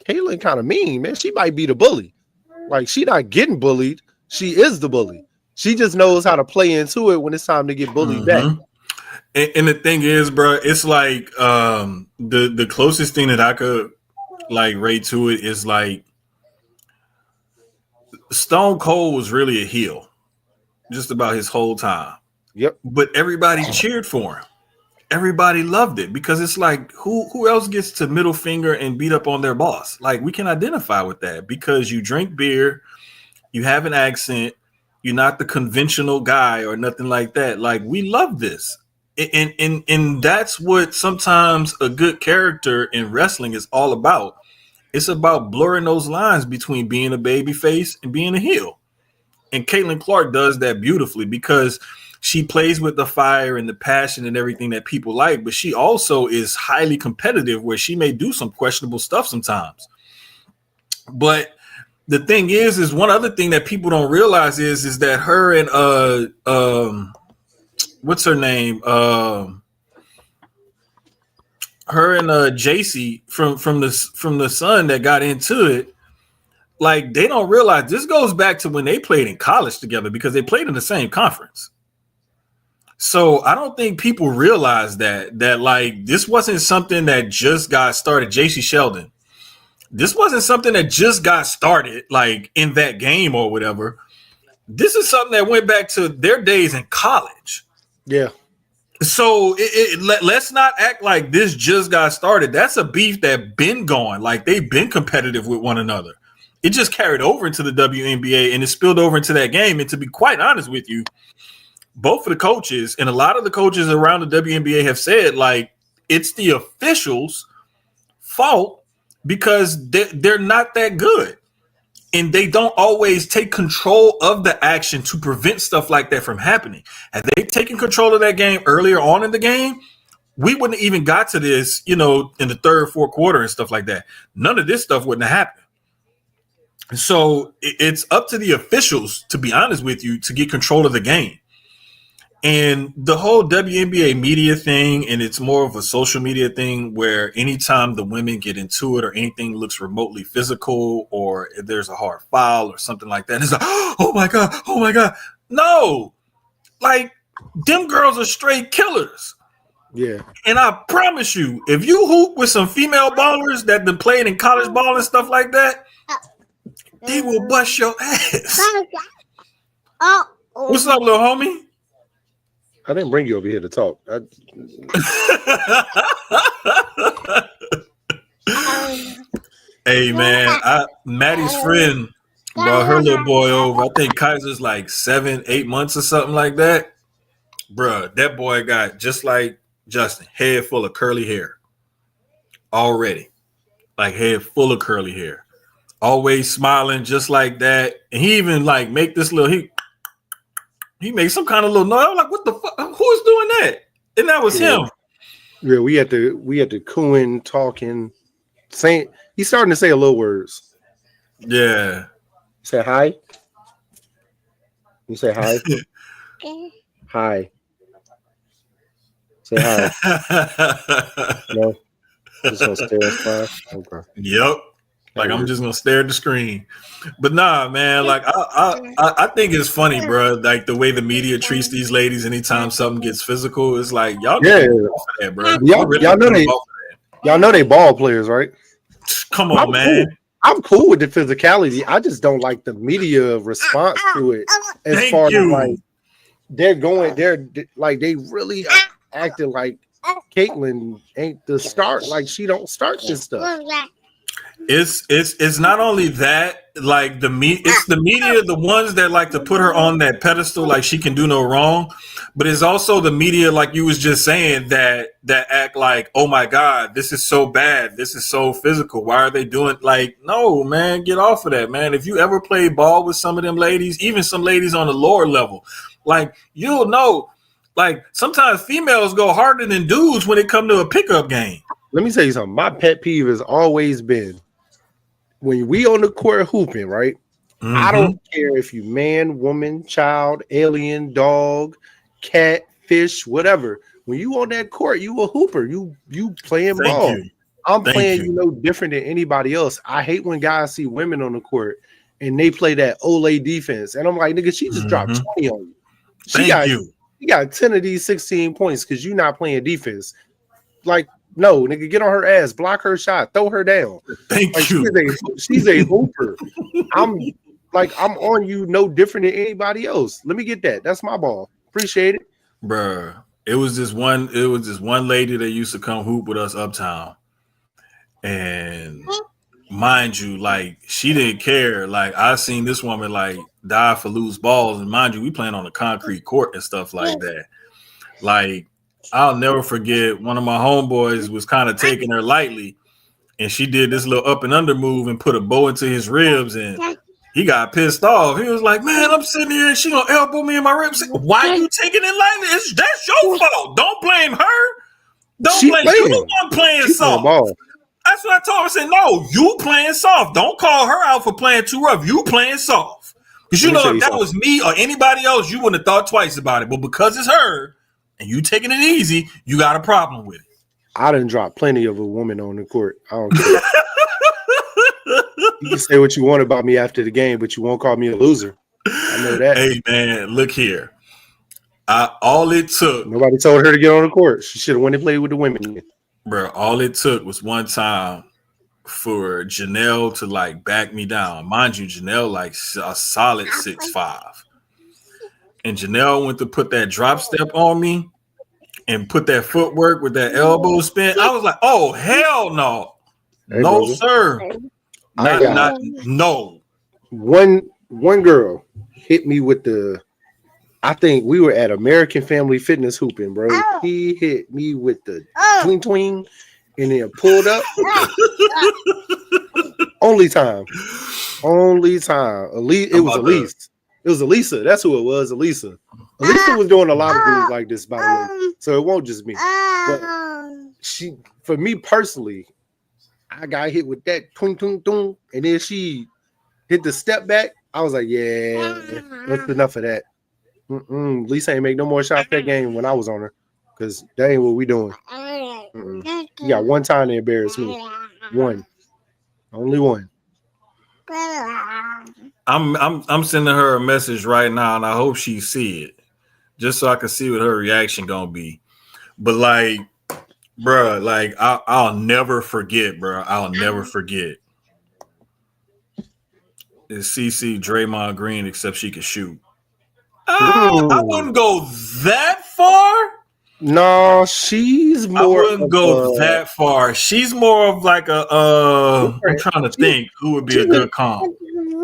kind of mean, man. She might be the bully. She not getting bullied. She is the bully. She just knows how to play into it when it's time to get bullied back. And the thing is, bro, it's the closest thing that I could rate to it is Stone Cold was really a heel just about his whole time. Yep. But everybody cheered for him. Everybody loved it because it's who else gets to middle finger and beat up on their boss? We can identify with that because you drink beer, you have an accent, You're not the conventional guy or nothing like that. Like, we love this. And that's what sometimes a good character in wrestling is all about. It's about blurring those lines between being a baby face and being a heel. And Caitlin Clark does that beautifully because she plays with the fire and the passion and everything that people like, but she also is highly competitive where she may do some questionable stuff sometimes. But the thing is one other thing that people don't realize is that her and what's her name? Her and JC from the Sun that got into it, like, they don't realize this goes back to when they played in college together because they played in the same conference. So I don't think people realize that like, this wasn't something that just got started. JC Sheldon. This wasn't something that just got started like in that game or whatever. This is something that went back to their days in college. Yeah. So let's not act like this just got started. That's a beef that been going. Like, they've been competitive with one another. It just carried over into the WNBA and it spilled over into that game. And to be quite honest with you, both of the coaches and a lot of the coaches around the WNBA have said, like, it's the officials' fault because they're not that good. And they don't always take control of the action to prevent stuff like that from happening. Had they taken control of that game earlier on in the game, we wouldn't have even got to this, in the third, fourth quarter and stuff like that. None of this stuff wouldn't have happened. So it's up to the officials, to be honest with you, to get control of the game. And the whole WNBA media thing, and it's more of a social media thing where anytime the women get into it or anything looks remotely physical or if there's a hard foul or something like that, it's like, oh my God. No, like, them girls are straight killers. Yeah. And I promise you, if you hoop with some female ballers that been playing in college ball and stuff like that, they will bust your ass. What's up, little homie? I didn't bring you over here to talk. Hey, man, Maddie's friend brought her little boy over. I think Kaiser's like 7-8 months or something like that. Bruh, that boy got, just like Justin, head full of curly hair already. Like, head full of curly hair. Always smiling just like that. And he even like make this little, he made some kind of little noise. I'm like, what the fuck? Who's doing that? And that was him. Yeah, we had to cooing, talking, saying, he's starting to say a little words. Yeah. Say hi. You say hi. Hi. Say hi. No. Just gonna stare at okay. Yep. Like, I'm just gonna stare at the screen. But nah, man, like, I think it's funny, bro. Like, the way the media treats these ladies anytime something gets physical, it's like, y'all get off of that, bro. Y'all know they ball players, right? Come on, man. Cool. I'm cool with the physicality. I just don't like the media response to it. As far as like they're like, they really acting like Caitlyn ain't the start. Like, she don't start this stuff. It's not only that, like, it's the media, the ones that like to put her on that pedestal, like she can do no wrong, but it's also the media, like you was just saying, that act like, oh my God, this is so bad, this is so physical, why are they doing, like, no, man, get off of that, man. If you ever play ball with some of them ladies, even some ladies on the lower level, like, you'll know, like, sometimes females go harder than dudes when it come to a pickup game. Let me tell you something. My pet peeve has always been, when we on the court hooping, right? Mm-hmm. I don't care if you man, woman, child, alien, dog, cat, fish, whatever. When you on that court, you a hooper. You playing ball. I'm playing you no different than anybody else. I hate when guys see women on the court and they play that Olay defense. And I'm like, nigga, she just dropped 20 on you. She got 10 of these 16 points because you're not playing defense. Like, no, nigga, get on her ass, block her shot, throw her down. Thank you. She's a hooper. I'm on you no different than anybody else. Let me get that. That's my ball. Appreciate it. Bruh. It was this one lady that used to come hoop with us uptown. And mind you, like, she didn't care. Like, I seen this woman like dive for loose balls. And mind you, we playing on a concrete court and stuff like that. Like, I'll never forget one of my homeboys was kind of taking her lightly, and she did this little up and under move and put a bow into his ribs, and he got pissed off. He was like, "Man, I'm sitting here and she gonna elbow me in my ribs. Why are you taking it lightly? That's your fault. Don't blame her. Don't blame you. The one playing soft." That's what I told her. I said, "No, you playing soft. Don't call her out for playing too rough. You playing soft. Because you know if that was me or anybody else, you wouldn't have thought twice about it. But because it's her and you taking it easy, you got a problem with it." I done dropped plenty of a woman on the court. I don't care. You can say what you want about me after the game, but you won't call me a loser. I know that. Hey, man, look here. All it took. Nobody told her to get on the court. She should have went and played with the women. Bro, all it took was one time for Janelle to like back me down. Mind you, Janelle like a solid 6'5". And Janelle went to put that drop step on me and put that footwork with that elbow spin. I was like, "Oh, hell no. Hey, no, brother. Sir. No." One girl hit me with the, I think we were at American Family Fitness hooping, bro. He hit me with the twing twing and then pulled up. Only time. It was Elise. It was Elisa. That's who it was, Elisa. Elisa was doing a lot of things like this, by the way. So it won't just me. But for me personally, I got hit with that twing twing twing, and then she hit the step back. I was like, yeah, that's enough of that. Lisa ain't make no more shots that game when I was on her, because that ain't what we doing. You got one time to embarrass me. One. Only one. I'm sending her a message right now, and I hope she see it, just so I can see what her reaction gonna be. But like, bro, like I'll never forget, bro. I'll never forget. Is CC Draymond Green, except she could shoot. I wouldn't go that far. No, she's more. I wouldn't go that far. She's more of like a. I'm trying to think who would be a good comp.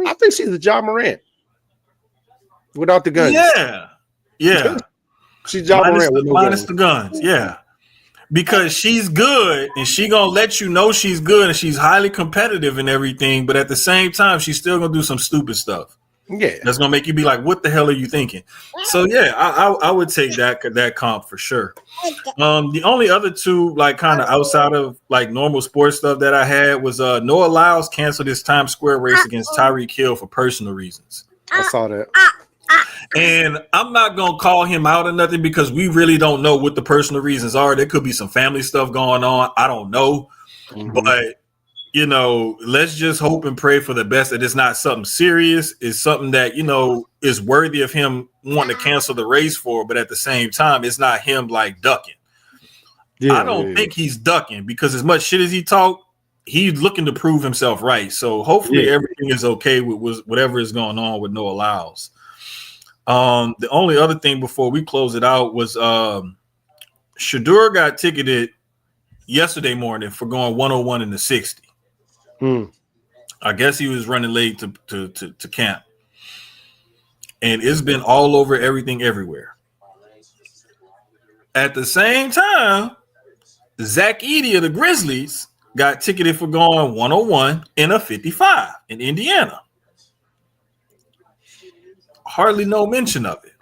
I think she's a Ja Morant without the guns. Yeah. She's Ja Morant with no minus guns. the guns. Yeah, because she's good and she gonna let you know she's good and she's highly competitive and everything. But at the same time, she's still gonna do some stupid stuff. Yeah, that's gonna make you be like, "What the hell are you thinking?" So yeah, I would take that comp for sure. The only other two, like kind of outside of like normal sports stuff that I had was Noah Lyles canceled his Times Square race against Tyreek Hill for personal reasons. I saw that. And I'm not gonna call him out or nothing because we really don't know what the personal reasons are. There could be some family stuff going on. I don't know, but. You know, let's just hope and pray for the best that it's not something serious. It's something that, you know, is worthy of him wanting to cancel the race for. But at the same time, it's not him like ducking. I don't think he's ducking because as much shit as he talk, he's looking to prove himself right. So hopefully everything is okay with whatever is going on with Noah Lyles. The only other thing before we close it out was Shedeur got ticketed yesterday morning for going 101 in the 60. I guess he was running late to camp, and it's been all over everything everywhere. At the same time, Zach Edey of the Grizzlies got ticketed for going 101 in a 55 in Indiana. Hardly no mention of it.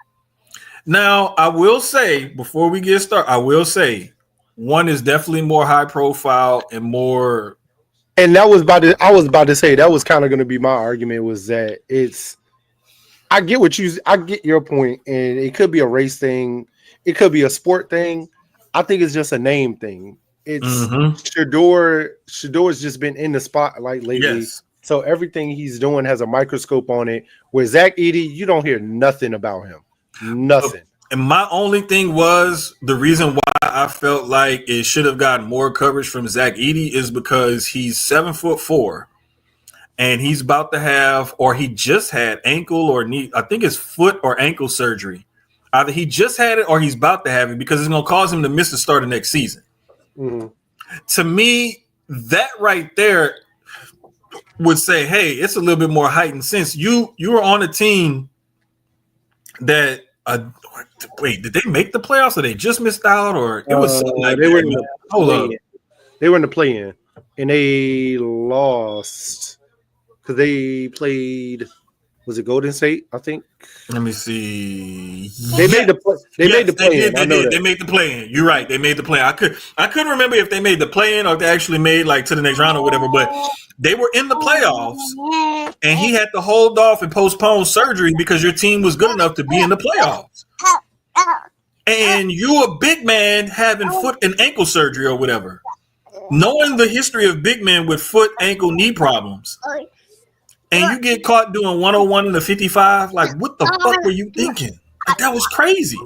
Now, I will say before we get started, I will say one is definitely more high profile and more. And I was about to say that was kind of going to be my argument, was that I get your point, and it could be a race thing, it could be a sport thing. I think it's just a name thing. It's Shedor's just been in the spotlight lately, so everything he's doing has a microscope on it. Where Zach Edey, you don't hear nothing about him, nothing. And my only thing was the reason why I felt like it should have gotten more coverage from Zach Edey is because he's 7'4", and he's about to have, or he just had ankle or knee, I think it's foot or ankle surgery. Either he just had it or he's about to have it because it's going to cause him to miss the start of next season. To me, that right there, would say, hey, it's a little bit more heightened since you were on a team that wait, did they make the playoffs or they just missed out or it was something like they that, were in man. the Hold up. play-in. They were in the play-in and they lost because they played. Was it Golden State? I think. Let me see. They made the play. They made the play-in. I know that. They made the play-in. You're right. They made the play-in. I couldn't remember if they made the play-in or if they actually made like to the next round or whatever. But they were in the playoffs, and he had to hold off and postpone surgery because your team was good enough to be in the playoffs. And you a big man having foot and ankle surgery or whatever. Knowing the history of big men with foot, ankle, knee problems. And you get caught doing 101 in the 55, like what the fuck were you thinking? Like that was crazy.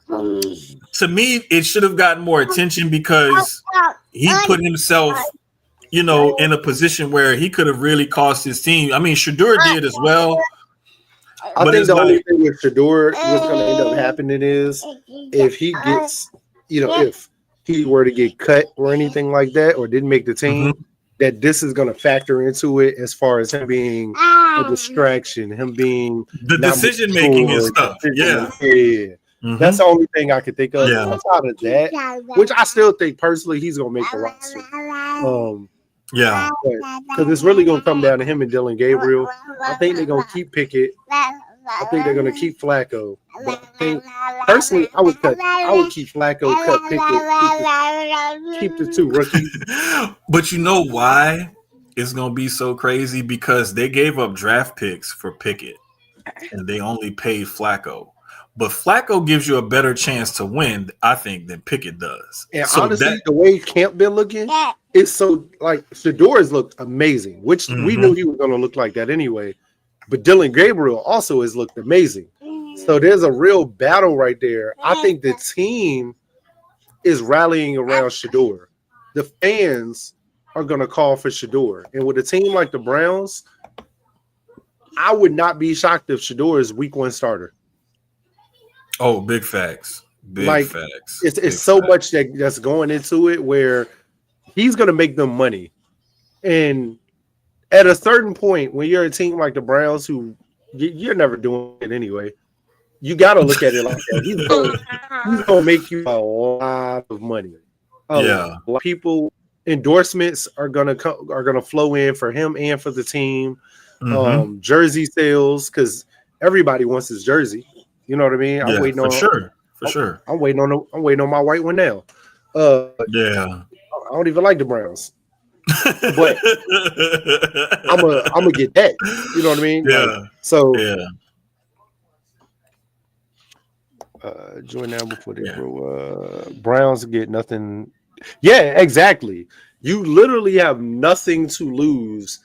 To me, it should have gotten more attention because he put himself, in a position where he could have really cost his team. I mean, Shedeur did as well. I think the only thing with Shedeur, what's going to end up happening is if he gets, if he were to get cut or anything like that, or didn't make the team. Mm-hmm. That this is going to factor into it as far as him being a distraction, him being the decision making and stuff. Yeah. Mm-hmm. That's the only thing I could think of. Yeah. Outside of that, which I still think personally he's going to make the roster. Because it's really going to come down to him and Dylan Gabriel. I think they're going to keep Pickett. I think they're going to keep Flacco. But I think, personally, I would keep Flacco, cut Pickett, keep the two rookies. But you know why it's going to be so crazy? Because they gave up draft picks for Pickett, and they only paid Flacco. But Flacco gives you a better chance to win, I think, than Pickett does. And so honestly, the way Camp been looking, it's so, like, Shedeur has looked amazing, which we knew he was going to look like that anyway. But Dylan Gabriel also has looked amazing. So there's a real battle right there. I think the team is rallying around Shedeur. The fans are going to call for Shedeur. And with a team like the Browns, I would not be shocked if Shedeur is week 1 starter. Oh, big facts. Big facts. It's so much that's going into it where he's going to make them money. And at a certain point, when you're a team like the Browns, who you're never doing it anyway, you got to look at it like that. He's going to make you a lot of money. People endorsements are going to flow in for him and for the team. Mm-hmm. Jersey sales, because everybody wants his jersey. You know what I mean? I'm waiting on for sure. I'm waiting on my white one now. I don't even like the Browns. But I'm gonna get that. You know what I mean? Join now before they grow. Browns get nothing. Yeah, exactly. You literally have nothing to lose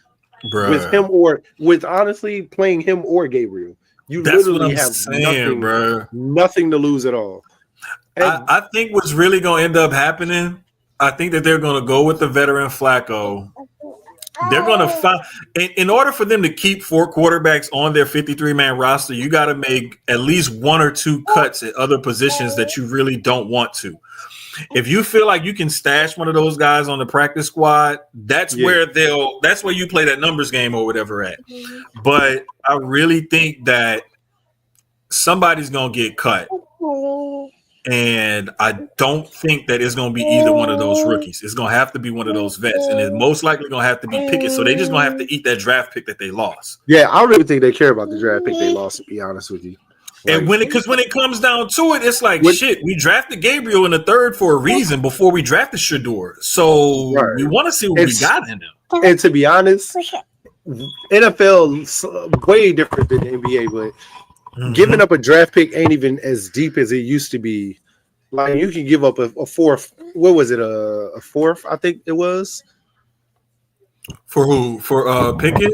with him or with honestly playing him or Gabriel. You literally have nothing to lose at all. And I think what's really gonna end up happening. I think that they're going to go with the veteran Flacco. They're going to find – in order for them to keep 4 quarterbacks on their 53-man roster, you got to make at least 1 or 2 cuts at other positions that you really don't want to. If you feel like you can stash one of those guys on the practice squad, that's where you play that numbers game or whatever at. But I really think that somebody's going to get cut. And I don't think that it's going to be either one of those rookies. It's going to have to be one of those vets. And it's most likely going to have to be Pickett. So they're just going to have to eat that draft pick that they lost. Yeah, I don't even think they care about the draft pick they lost, to be honest with you. And when it comes down to it, it's like, shit, we drafted Gabriel in the 3rd for a reason before we drafted Shedeur. So we want to see what we got in him. And to be honest, NFL way different than the NBA, but giving up a draft pick ain't even as deep as it used to be. Like you can give up a 4th. What was it? A 4th? I think it was. For who? For Pickett?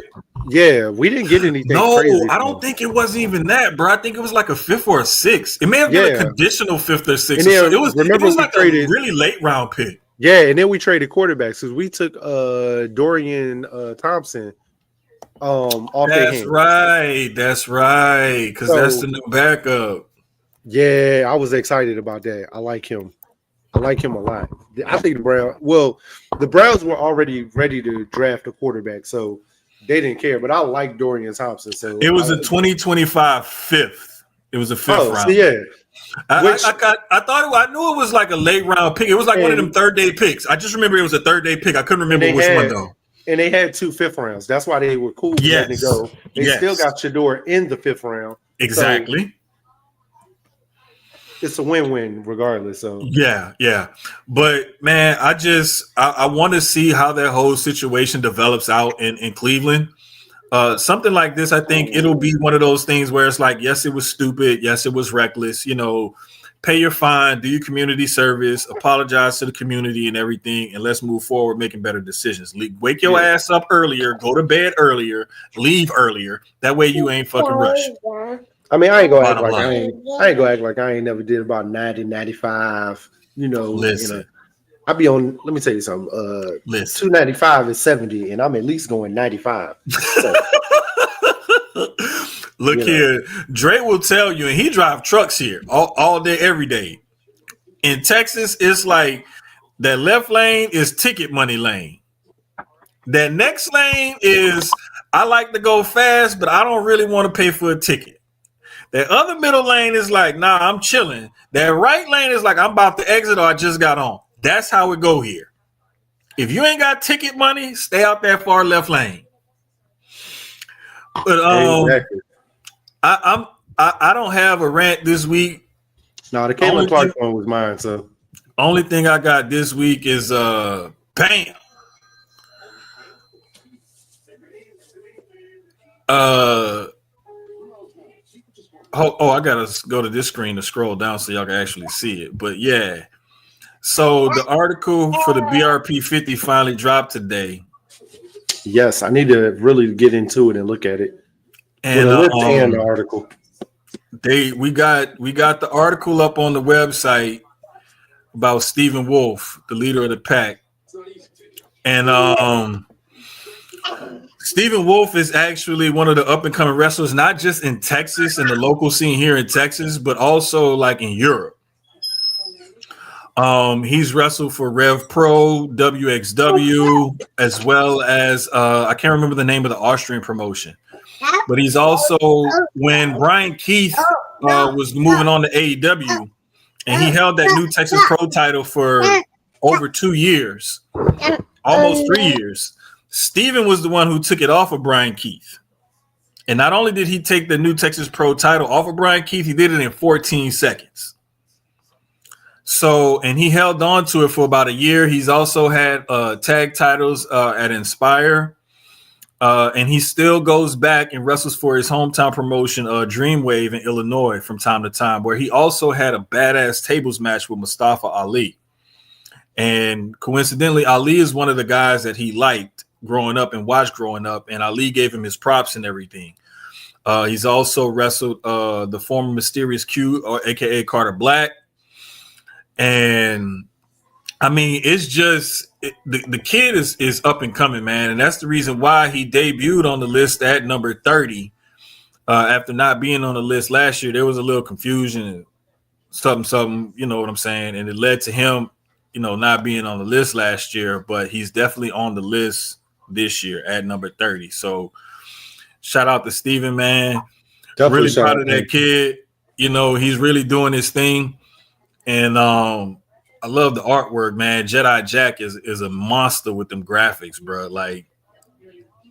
Yeah, we didn't get anything. No, crazy I don't think it was even that, bro. I think it was like a 5th or a 6th. It may have been a conditional 5th or 6th. Then, it was like a really late round pick. Yeah, and then we traded quarterbacks because we took Dorian Thompson. That's right. Because that's the new backup. Yeah, I was excited about that. I like him. I like him a lot. I think the Browns were already ready to draft a quarterback, so they didn't care. But I like Dorian Thompson. So It was a 2025 fifth. It was a fifth so round. yeah. I knew it was like a late round pick. It was like one of them third day picks. I just remember it was a third day pick. I couldn't remember which one though. And they had 2 5th rounds. That's why they were cool with letting it go. They still got Shador in the 5th round. Exactly. So it's a win-win regardless. So yeah. But man, I want to see how that whole situation develops out in Cleveland. Something like this, I think it'll be one of those things where it's like, yes, it was stupid. Yes, it was reckless. You know, pay your fine, do your community service, apologize to the community and everything, and let's move forward making better decisions. Wake your ass up earlier, go to bed earlier, leave earlier. That way you ain't fucking rushed. I mean, I ain't gonna act like I ain't never did about 90, 95. You know, listen. I be on. Let me tell you something. 295 is 70, and I'm at least going 95. So, look here, Dre will tell you, and he drive trucks here all day, every day. In Texas, it's like that left lane is ticket money lane. That next lane is I like to go fast, but I don't really want to pay for a ticket. That other middle lane is like, nah, I'm chilling. That right lane is like, I'm about to exit or I just got on. That's how it go here. If you ain't got ticket money, stay out that far left lane. But exactly. I don't have a rant this week. No, the Caitlin Clark one was mine. So only thing I got this week is bam. I gotta go to this screen to scroll down so y'all can actually see it. But yeah, so the article for the BRP 50 finally dropped today. Yes, I need to really get into it and look at it. And the article. We got the article up on the website about Stephen Wolf, the leader of the pack, and Stephen Wolf is actually one of the up-and-coming wrestlers, not just in Texas and the local scene here in Texas, but also like in Europe. He's wrestled for Rev Pro, WXW, as well as I can't remember the name of the Austrian promotion. But he's also, when Brian Keith was moving on to AEW, and he held that new Texas Pro title for over 2 years, almost 3 years. Steven was the one who took it off of Brian Keith. And not only did he take the new Texas Pro title off of Brian Keith, he did it in 14 seconds. So, and he held on to it for about a year. He's also had tag titles at Inspire. And he still goes back and wrestles for his hometown promotion, Dreamwave in Illinois from time to time, where he also had a badass tables match with Mustafa Ali. And coincidentally, Ali is one of the guys that he liked growing up and watched growing up, and Ali gave him his props and everything. He's also wrestled the former Mysterious Q, or aka Carter Black. And I mean, it's just the kid is up and coming, man, and that's the reason why he debuted on the list at number 30 after not being on the list last year. There was a little confusion, something, you know what I'm saying, and it led to him, you know, not being on the list last year. But he's definitely on the list this year at number 30. So shout out to Steven, man. Definitely really proud of that kid. You know, he's really doing his thing, and I love the artwork, man. Jedi Jack is a monster with them graphics, bro. Like,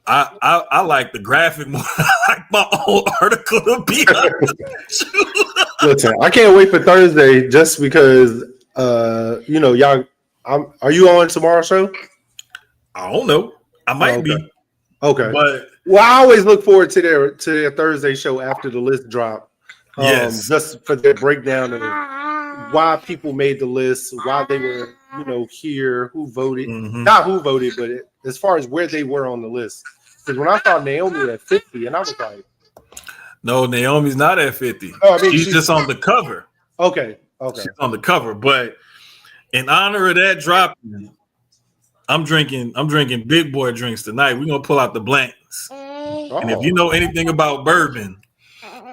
I like the graphic more than I like my own article, to be honest. Listen, I can't wait for Thursday just because, you know, y'all. Are you on tomorrow's show? I don't know. I might be. Okay, but I always look forward to their Thursday show after the list drop. Yes, just for their breakdown of why people made the list, why they were, you know, here, who voted, not who voted, but as far as where they were on the list. Because when I saw Naomi at 50, and I was like, no, Naomi's not at 50. Oh, I mean, she's just on the cover. Okay. She's on the cover. But in honor of that drop, I'm drinking big boy drinks tonight. We're gonna pull out the blanks. And if you know anything about bourbon,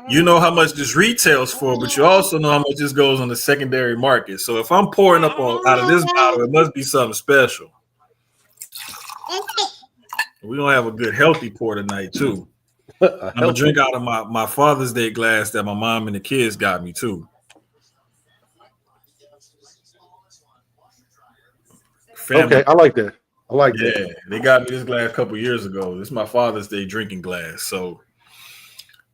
you know how much this retails for, but you also know how much this goes on the secondary market. So if I'm pouring up out of this bottle, it must be something special. We're gonna have a good healthy pour tonight too. I'm gonna drink out of my Father's Day glass that my mom and the kids got me too. Family. Okay, I like that. Yeah, they got me this glass a couple years ago. This is my Father's Day drinking glass. So,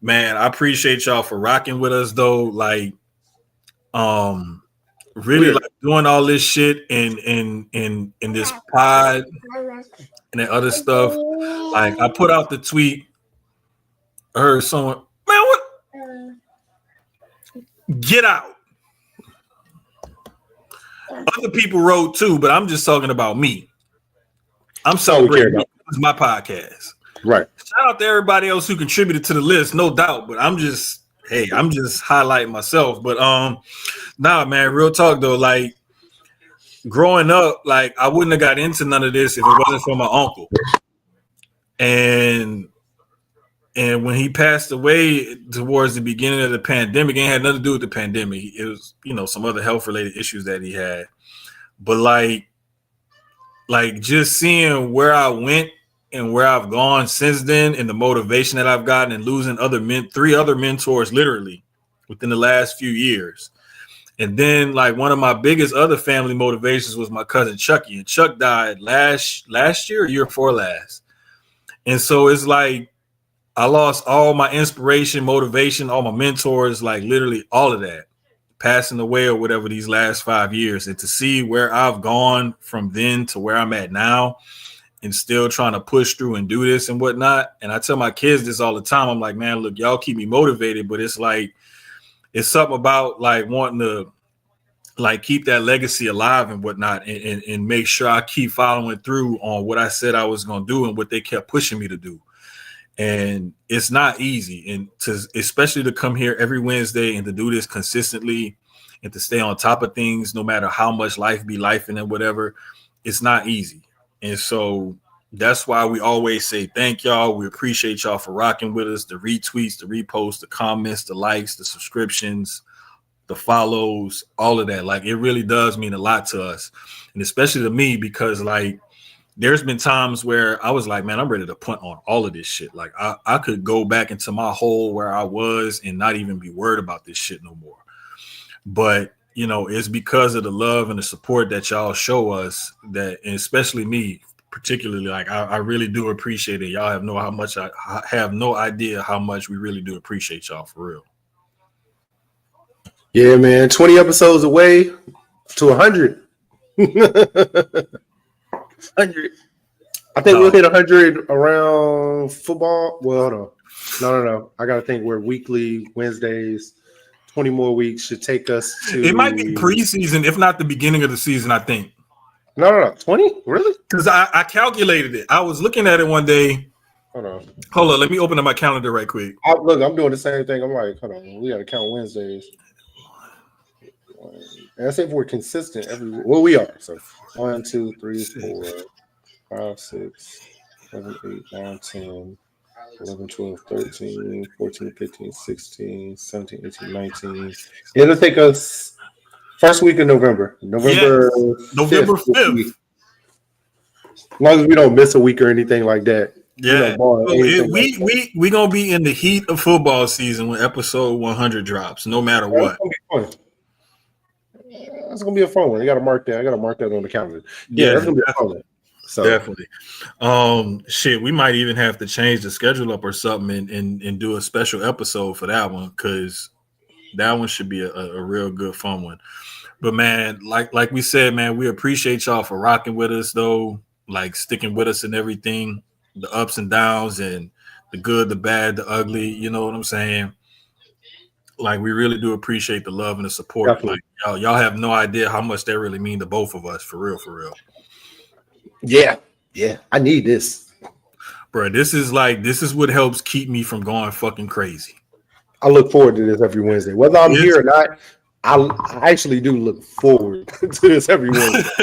man, I appreciate y'all for rocking with us though. Like, really like doing all this shit in this pod and that other stuff. Like, I put out the tweet. I heard someone, man, what? Get out. Other people wrote too, but I'm just talking about me. I'm celebrating. It's my podcast. Right. Shout out to everybody else who contributed to the list, no doubt. But I'm just highlighting myself. But nah, man, real talk though. Like growing up, like I wouldn't have got into none of this if it wasn't for my uncle. And when he passed away towards the beginning of the pandemic, it had nothing to do with the pandemic. It was, some other health related issues that he had. But like just seeing where I went and where I've gone since then and the motivation that I've gotten and losing three other mentors literally within the last few years. And then like one of my biggest other family motivations was my cousin Chucky, and Chuck died last year or year before last. And so it's like I lost all my inspiration, motivation, all my mentors, like literally all of that passing away or whatever these last 5 years. And to see where I've gone from then to where I'm at now and still trying to push through and do this and whatnot. And I tell my kids this all the time. I'm like, man, look, y'all keep me motivated, but it's like, it's something about like wanting to like keep that legacy alive and whatnot and make sure I keep following through on what I said I was going to do and what they kept pushing me to do. And it's not easy, and especially to come here every Wednesday and to do this consistently and to stay on top of things, no matter how much life be lifing and whatever, it's not easy. And so that's why we always say thank y'all. We appreciate y'all for rocking with us, the retweets, the reposts, the comments, the likes, the subscriptions, the follows, all of that. Like it really does mean a lot to us, and especially to me, because like there's been times where I was like, man, I'm ready to punt on all of this shit. Like I could go back into my hole where I was and not even be worried about this shit no more. But, it's because of the love and the support that y'all show us that, and especially me, particularly, like I really do appreciate it. Y'all I have no idea how much we really do appreciate y'all for real. Yeah, man, 20 episodes away to 100. 100. I think we'll hit 100 around football. Well, hold on. No. I gotta think we're weekly Wednesdays. 20 more weeks should take us to. It might be preseason, if not the beginning of the season. I think. No. 20? Really? Because I calculated it. I was looking at it one day. Hold on. Let me open up my calendar right quick. Look, I'm doing the same thing. I'm like, hold on. We gotta count Wednesdays. And I say if we're consistent we are. So 1, 2, 3, 4, 5, 6, 7, 8, 9, 10, 11, 12, 13, 14, 15, 16, 17, 18, 19. It'll take us first week of November. November 5th. As long as we don't miss a week or anything like that. Yeah. We gonna be in the heat of football season when episode 100 drops, no matter what. That's gonna be a fun one. I gotta mark that on the calendar. Yeah, that's gonna be a fun one. So definitely. We might even have to change the schedule up or something and do a special episode for that one, because that one should be a real good fun one. But man, like we said, man, we appreciate y'all for rocking with us though, like sticking with us and everything, the ups and downs and the good, the bad, the ugly, you know what I'm saying? Like we really do appreciate the love and the support. Definitely. Like y'all have no idea how much that really mean to both of us, for real. Yeah. I need this, bro. This is what helps keep me from going fucking crazy. I look forward to this every Wednesday, whether I'm here or not. I actually do look forward to this every Wednesday.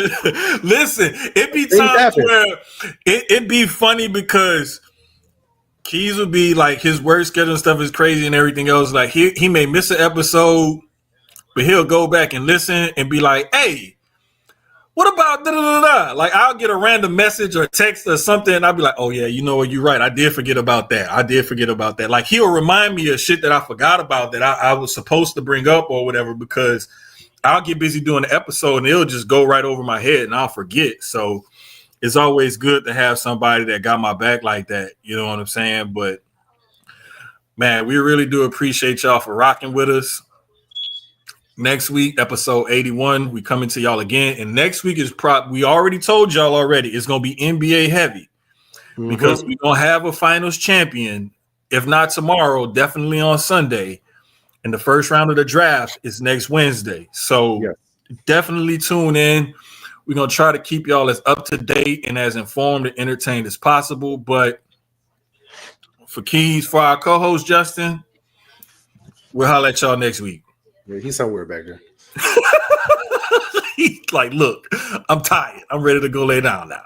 Listen, it be times where it be funny because Keyz would be like his work schedule and stuff is crazy and everything else. Like he may miss an episode, but he'll go back and listen and be like, "Hey, what about da da da da?" Like I'll get a random message or text or something, and I'll be like, "Oh yeah, you know what? You're right. I did forget about that. Like he'll remind me of shit that I forgot about that I was supposed to bring up or whatever because I'll get busy doing the episode and it'll just go right over my head and I'll forget. So it's always good to have somebody that got my back like that. You know what I'm saying? But man, we really do appreciate y'all for rocking with us. Next week, episode 81, we coming to y'all again. And next week is we already told y'all already, it's going to be NBA heavy because we're going to have a finals champion. If not tomorrow, definitely on Sunday. And the first round of the draft is next Wednesday. So definitely tune in. We're going to try to keep y'all as up to date and as informed and entertained as possible. But for Keyz, for our co-host, Justin, we'll holler at y'all next week. Yeah, he's somewhere back there. He's like, look, I'm tired. I'm ready to go lay down now.